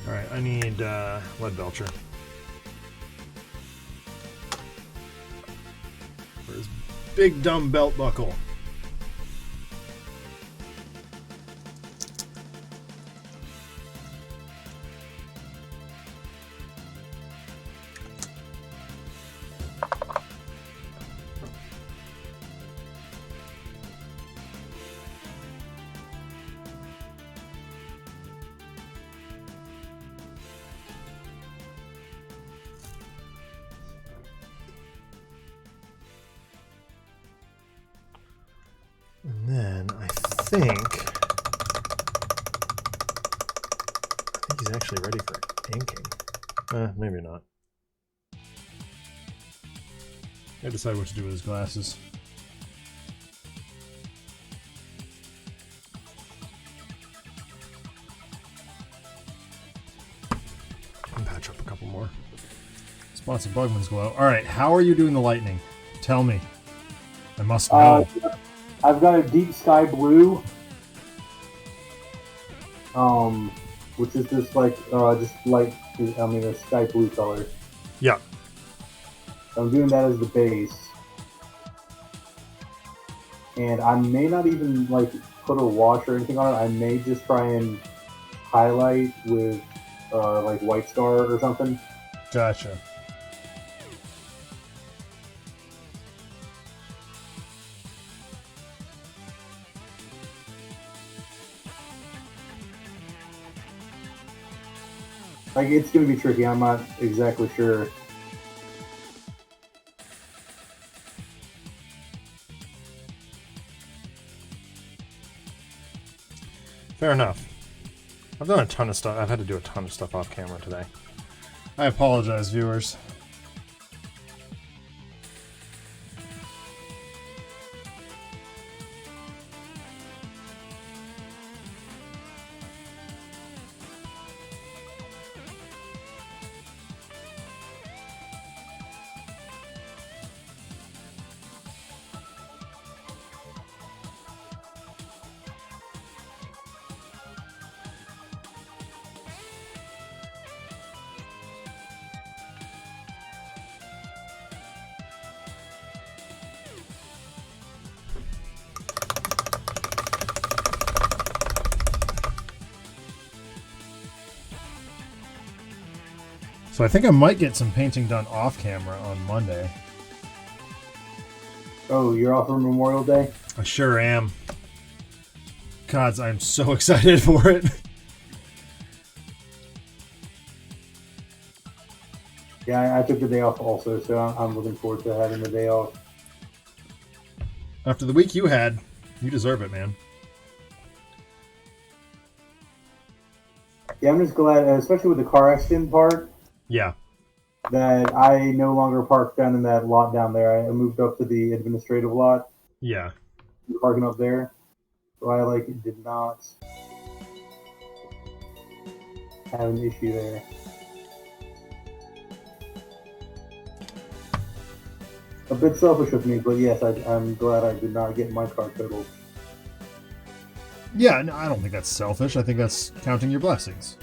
Alright, I need lead belcher. For his big dumb belt buckle. think he's actually ready for inking. Maybe not. I decide what to do with his glasses. And patch up a couple more. Spots of Bugman's glow. Alright, how are you doing the lightning? Tell me. I must know. I've got a deep sky blue. Which is just like, a sky blue color. Yeah. I'm doing that as the base. And I may not even, put a wash or anything on it. I may just try and highlight with, White Star or something. Gotcha. It's gonna be tricky. I'm not exactly sure. Fair enough. I've done a ton of stuff. I've had to do a ton of stuff off camera today. I apologize, viewers. So I think I might get some painting done off camera on Monday. Oh, you're off for Memorial Day? I sure am. Gods, I'm so excited for it. Yeah, I took the day off also, so I'm looking forward to having the day off. After the week you had, you deserve it, man. Yeah, I'm just glad, especially with the car accident part, Yeah. that I no longer park down in that lot down there. I moved up to the administrative lot, Yeah. parking up there. So I did not have an issue there. A bit selfish of me, but yes, I'm glad I did not get my car totaled. Yeah, no, I don't think that's selfish. I think that's counting your blessings.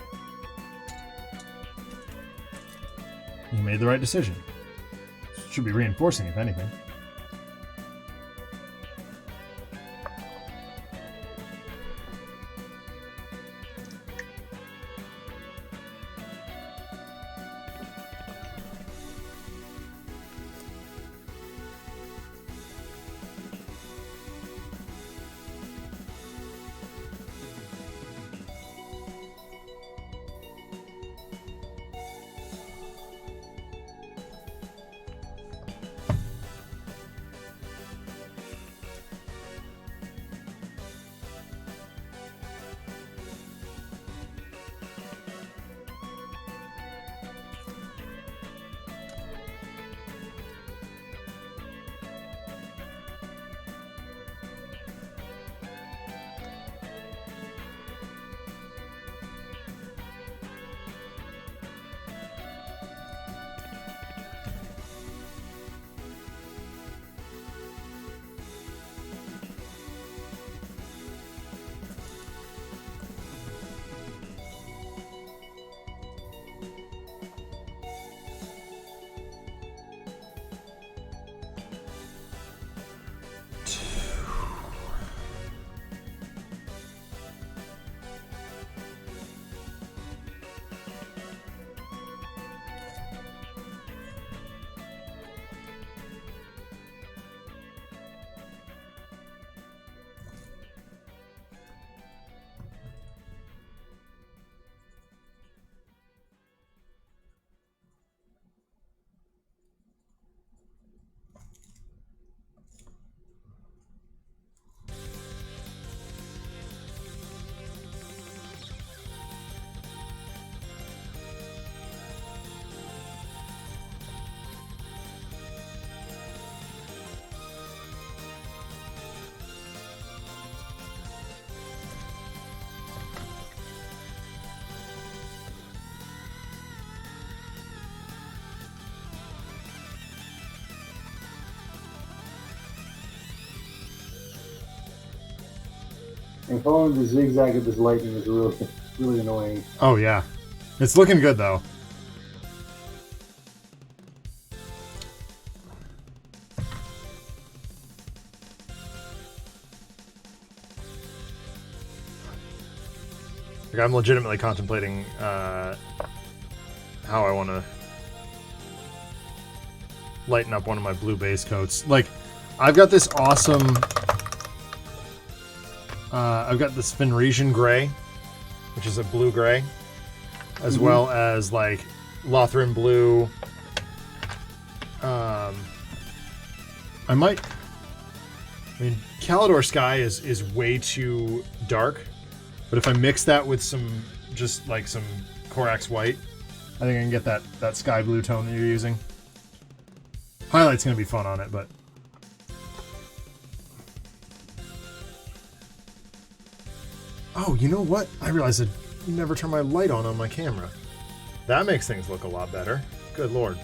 You made the right decision. Should be reinforcing, if anything. And following the zigzag of this lightning is really, really annoying. Oh, yeah. It's looking good, though. Like, I'm legitimately contemplating how I want to lighten up one of my blue base coats. Like, I've got this awesome... I've got this Fenrisian gray, which is a blue-gray, as well as, like, Lothran blue. I mean, Calidor Sky is way too dark, but if I mix that with some Corax white, I think I can get that sky blue tone that you're using. Highlight's going to be fun on it, but... Oh, you know what? I realized I never turned my light on my camera. That makes things look a lot better. Good lord.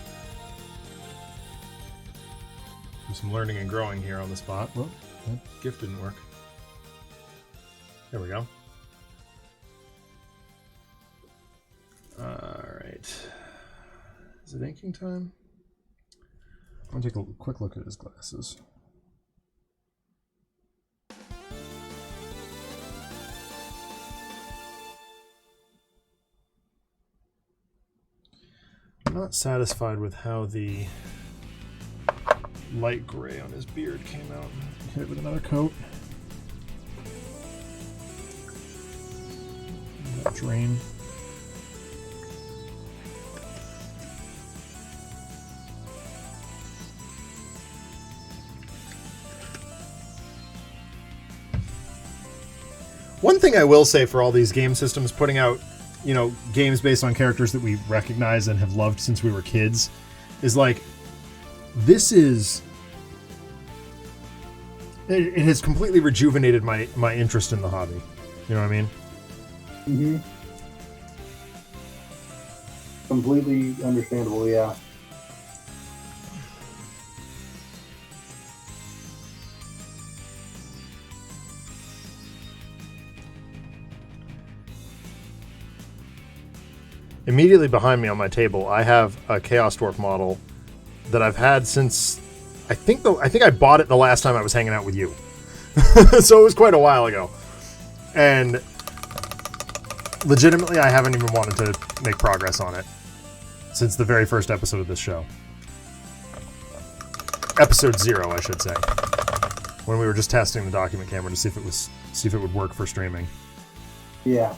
Do some learning and growing here on the spot. Well, that GIF didn't work. There we go. Alright. Is it inking time? I'm going to take a quick look at his glasses. I'm not satisfied with how the light gray on his beard came out. Hit it with another coat. Drain. One thing I will say for all these game systems putting out, you know, games based on characters that we recognize and have loved since we were kids, is like, this is... It has completely rejuvenated my interest in the hobby. You know what I mean? Mm-hmm. Completely understandable, yeah. Immediately behind me on my table, I have a Chaos Dwarf model that I've had since... I think I bought it the last time I was hanging out with you. So it was quite a while ago. And legitimately, I haven't even wanted to make progress on it since the very first episode of this show. Episode 0, I should say. When we were just testing the document camera to see if it would work for streaming. Yeah.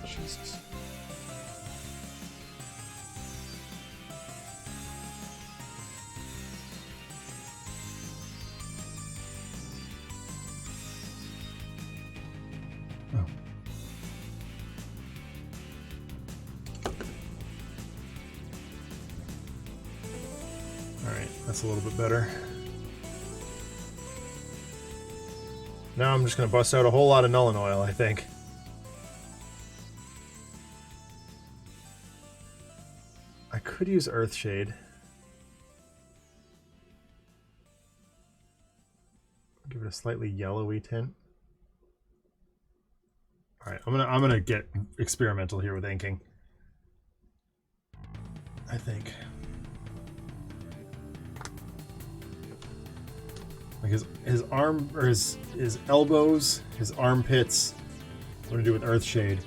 Jesus. Oh. Alright, that's a little bit better. Now I'm just going to bust out a whole lot of Nuln Oil, I think. I could use Earthshade. Give it a slightly yellowy tint. All right, I'm gonna get experimental here with inking. I think. Like his arm or his elbows, his armpits. I'm gonna do with Earthshade.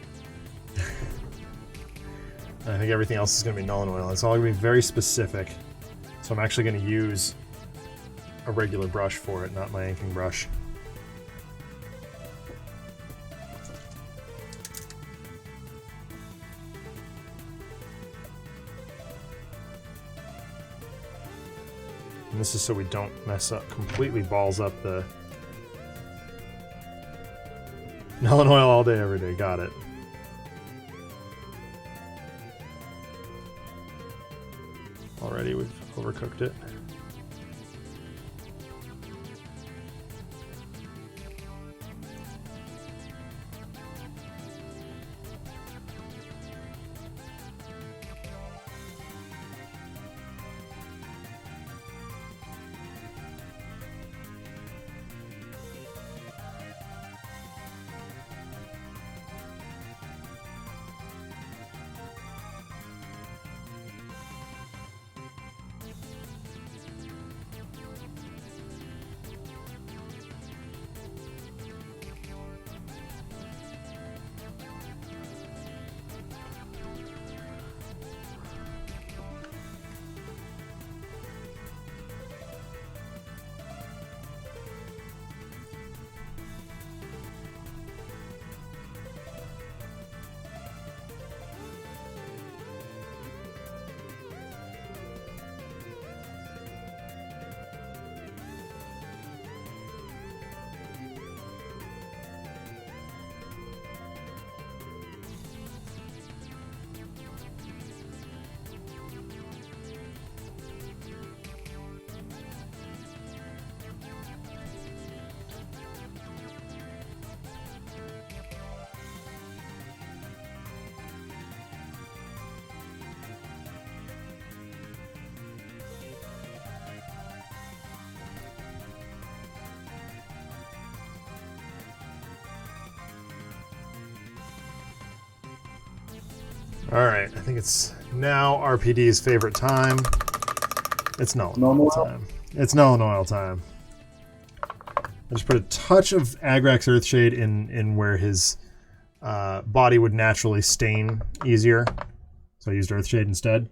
I think everything else is going to be Nuln Oil. It's all going to be very specific. So I'm actually going to use a regular brush for it, not my inking brush. And this is so we don't mess up, completely balls up the... Nuln Oil all day, every day. Got it. Already we've overcooked it. All right, I think it's now RPD's favorite time. It's Null Normal Oil time. It's Null Oil time. I just put a touch of Agrax Earthshade in where his body would naturally stain easier. So I used Earthshade instead.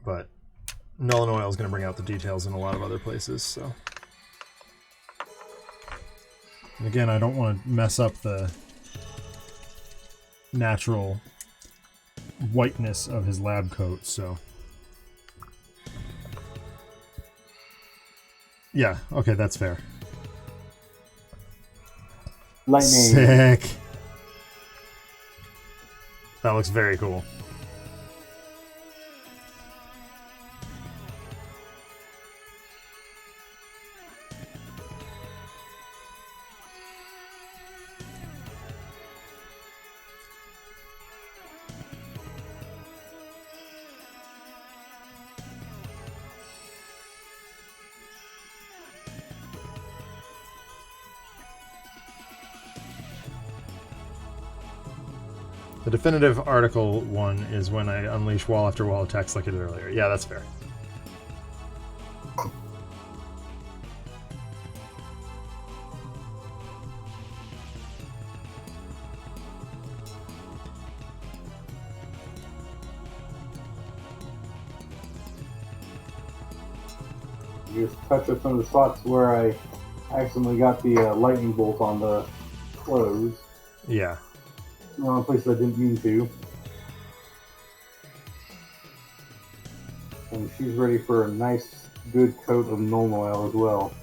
But Null Oil is going to bring out the details in a lot of other places. So, and again, I don't want to mess up the natural whiteness of his lab coat, so yeah, okay, that's fair. Lightning. Sick. That looks very cool. The definitive article one is when I unleash wall after wall attacks like I did earlier. Yeah, that's fair. You just touch up some of the spots where I accidentally got the lightning bolt on the clothes. Yeah. Places I didn't mean to. And she's ready for a nice, good coat of Null Oil as well.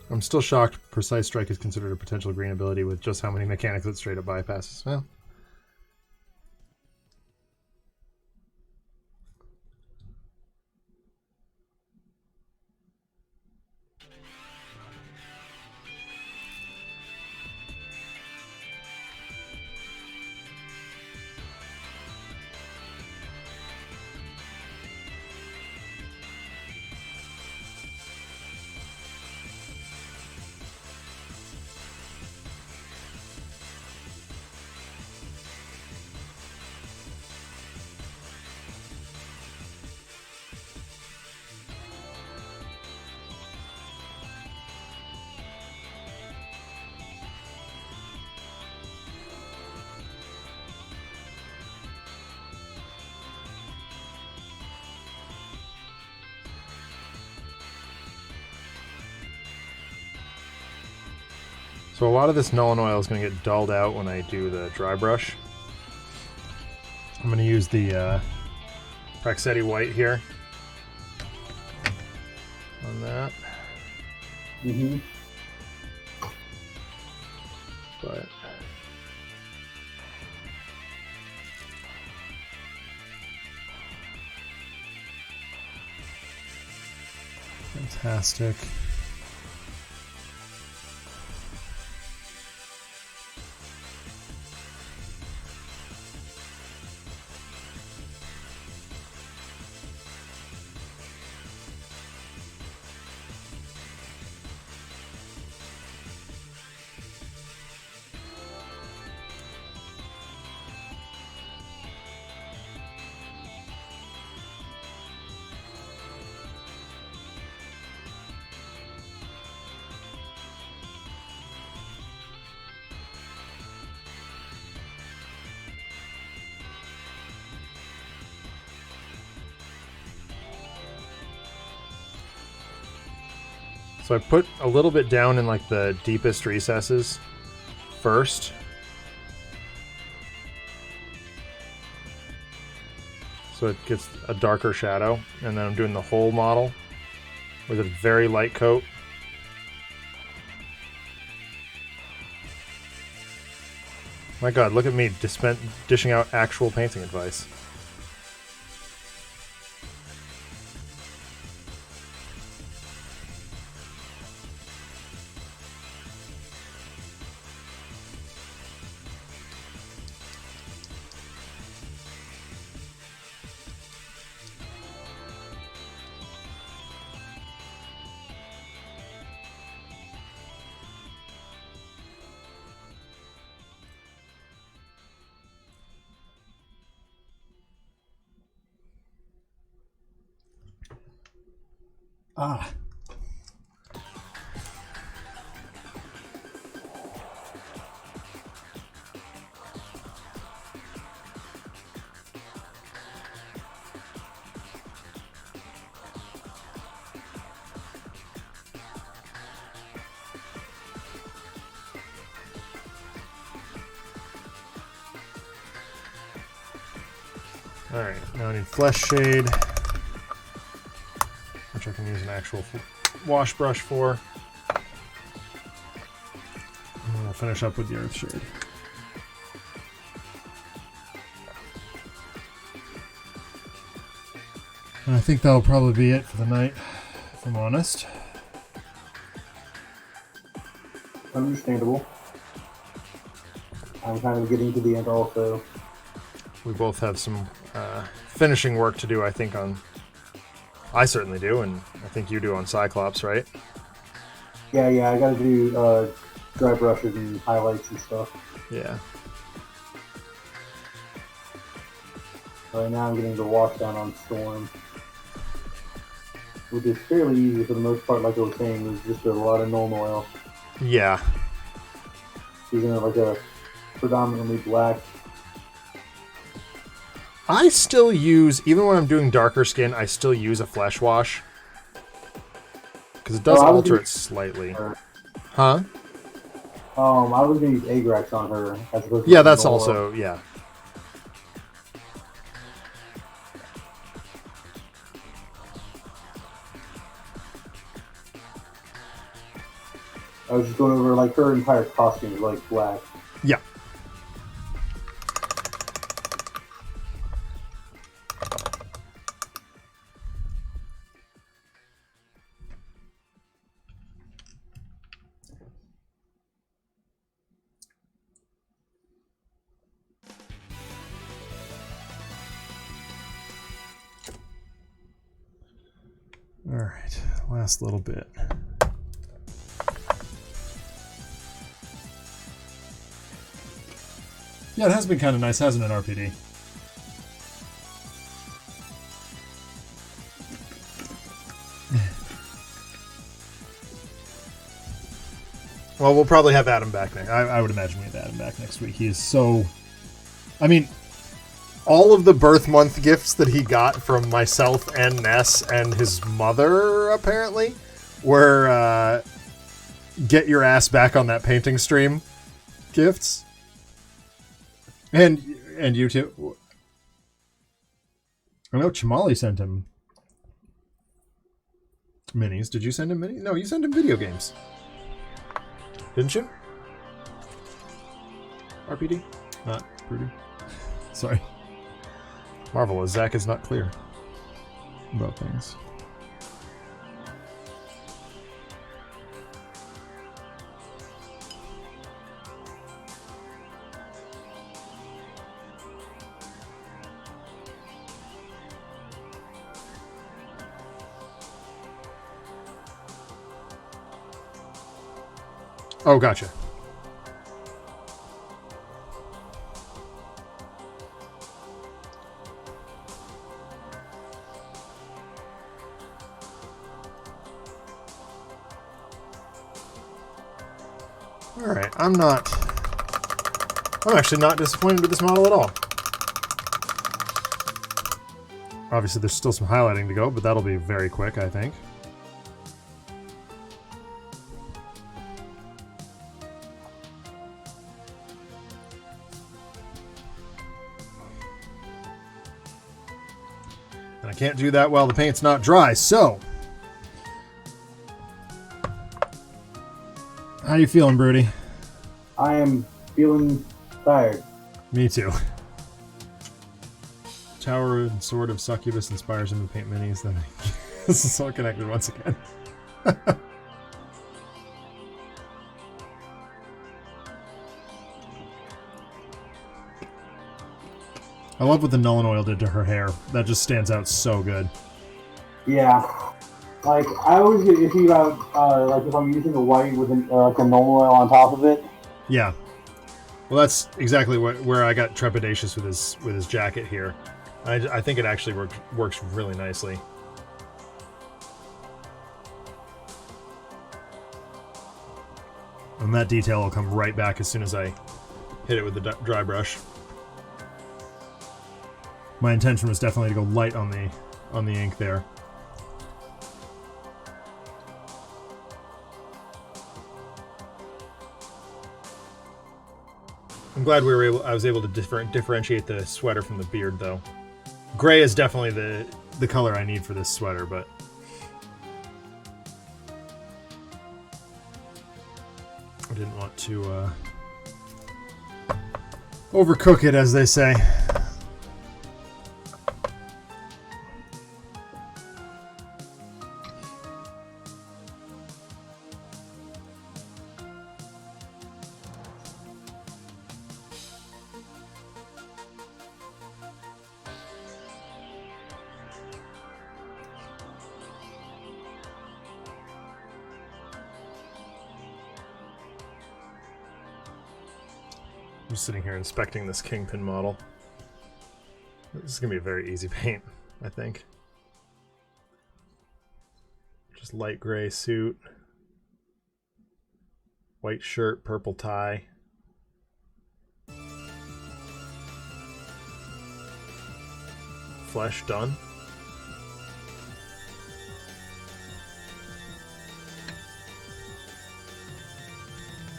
I'm still shocked Precise Strike is considered a potential green ability with just how many mechanics it straight up bypasses. Well, so a lot of this Null Oil is going to get dulled out when I do the dry brush. I'm going to use the Praxetti White here on that. Mm-hmm. But fantastic. So I put a little bit down in like the deepest recesses first. So it gets a darker shadow. And then I'm doing the whole model with a very light coat. My god, look at me dishing out actual painting advice. Ah. Alright, now I need flesh shade, which I can use an actual wash brush for. And then we'll finish up with the earth shade. And I think that'll probably be it for the night, if I'm honest. Understandable. I'm kind of getting to the end also. We both have some finishing work to do, I think, on... I certainly do, and I think you do on Cyclops, right? Yeah, I gotta do dry brushes and highlights and stuff. Yeah. Right now I'm getting the wash down on Storm. Which is fairly easy for the most part, like I was saying. There's just a lot of Nuln oil. Yeah. You're gonna have like a predominantly black. I still use, even when I'm doing darker skin, I still use a flesh wash. Because it does alter it slightly. Huh? I was gonna use Agrax on her as opposed to yeah, that's Nuln also, oil. yeah. I was just going over like her entire costume is like black. Yeah. All right, last little bit. Yeah, it has been kind of nice, hasn't it, RPD? Well, we'll probably have Adam back next. I would imagine we have Adam back next week. He is so... I mean, all of the birth month gifts that he got from myself and Ness and his mother, apparently, were get your ass back on that painting stream gifts. And you too. I know Chamali sent him minis. Did you send him minis? No, you sent him video games. Didn't you? RPD? Not Rudy. Sorry. Marvelous. Zach is not clear about things. Oh, gotcha. All right, I'm actually not disappointed with this model at all. Obviously, there's still some highlighting to go, but that'll be very quick, I think. And I can't do that while the paint's not dry, so... How you feeling, Broody? I am feeling tired. Me too. Tower and Sword of Succubus inspires him to paint minis. Then this is all connected once again. I love what the Nuln Oil did to her hair. That just stands out so good. Yeah. Like, I always get iffy about, like, if I'm using a white with like a Nuln Oil on top of it. Yeah. Well, that's exactly where I got trepidatious with his jacket here. I think it actually works really nicely. And that detail will come right back as soon as I hit it with the dry brush. My intention was definitely to go light on the ink there. I'm glad I was able to differentiate the sweater from the beard, though. Gray is definitely the color I need for this sweater, but I didn't want to overcook it, as they say. I'm just sitting here inspecting this Kingpin model. This is going to be a very easy paint, I think. Just light gray suit. White shirt, purple tie. Flesh done.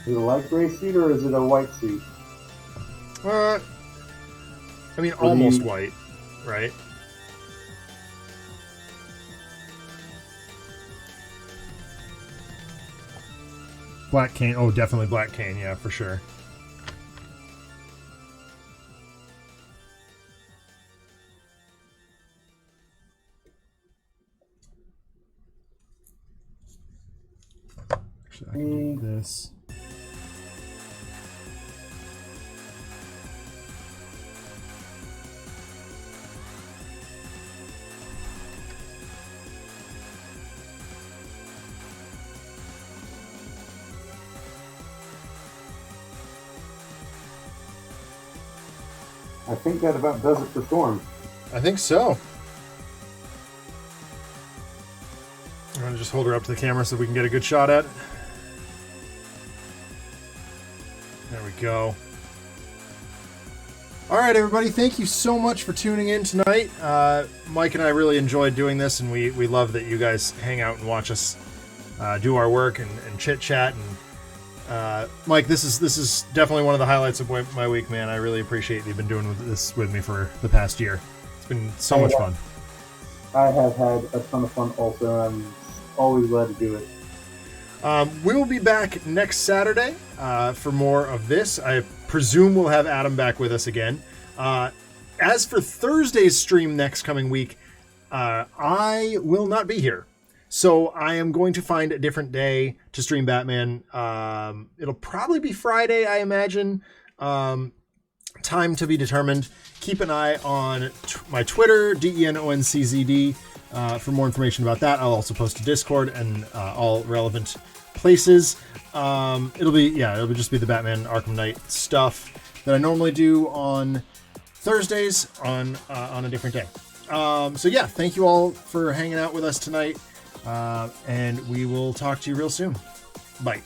Is it a light gray suit or is it a white suit? I mean, almost white, right? Black cane. Oh, definitely black cane. Yeah, for sure. Actually, I can do this. I think that about does it for Storm. I think so. I'm going to just hold her up to the camera so we can get a good shot at it. There we go. All right, everybody. Thank you so much for tuning in tonight. Mike and I really enjoyed doing this, and we love that you guys hang out and watch us do our work and chit-chat. And Mike, this is definitely one of the highlights of my week, man. I really appreciate you've been doing this with me for the past year. It's been so much fun. I have had a ton of fun also. I'm always glad to do it. We will be back next Saturday for more of this. I presume we'll have Adam back with us again. As for Thursday's stream next coming week, I will not be here. So I am going to find a different day to stream Batman. It'll probably be Friday, I imagine. Time to be determined. Keep an eye on my Twitter, DENONCZD, for more information about that. I'll also post to Discord and all relevant places. It'll just be the Batman Arkham Knight stuff that I normally do on Thursdays on a different day. So yeah, thank you all for hanging out with us tonight. And we will talk to you real soon. Bye.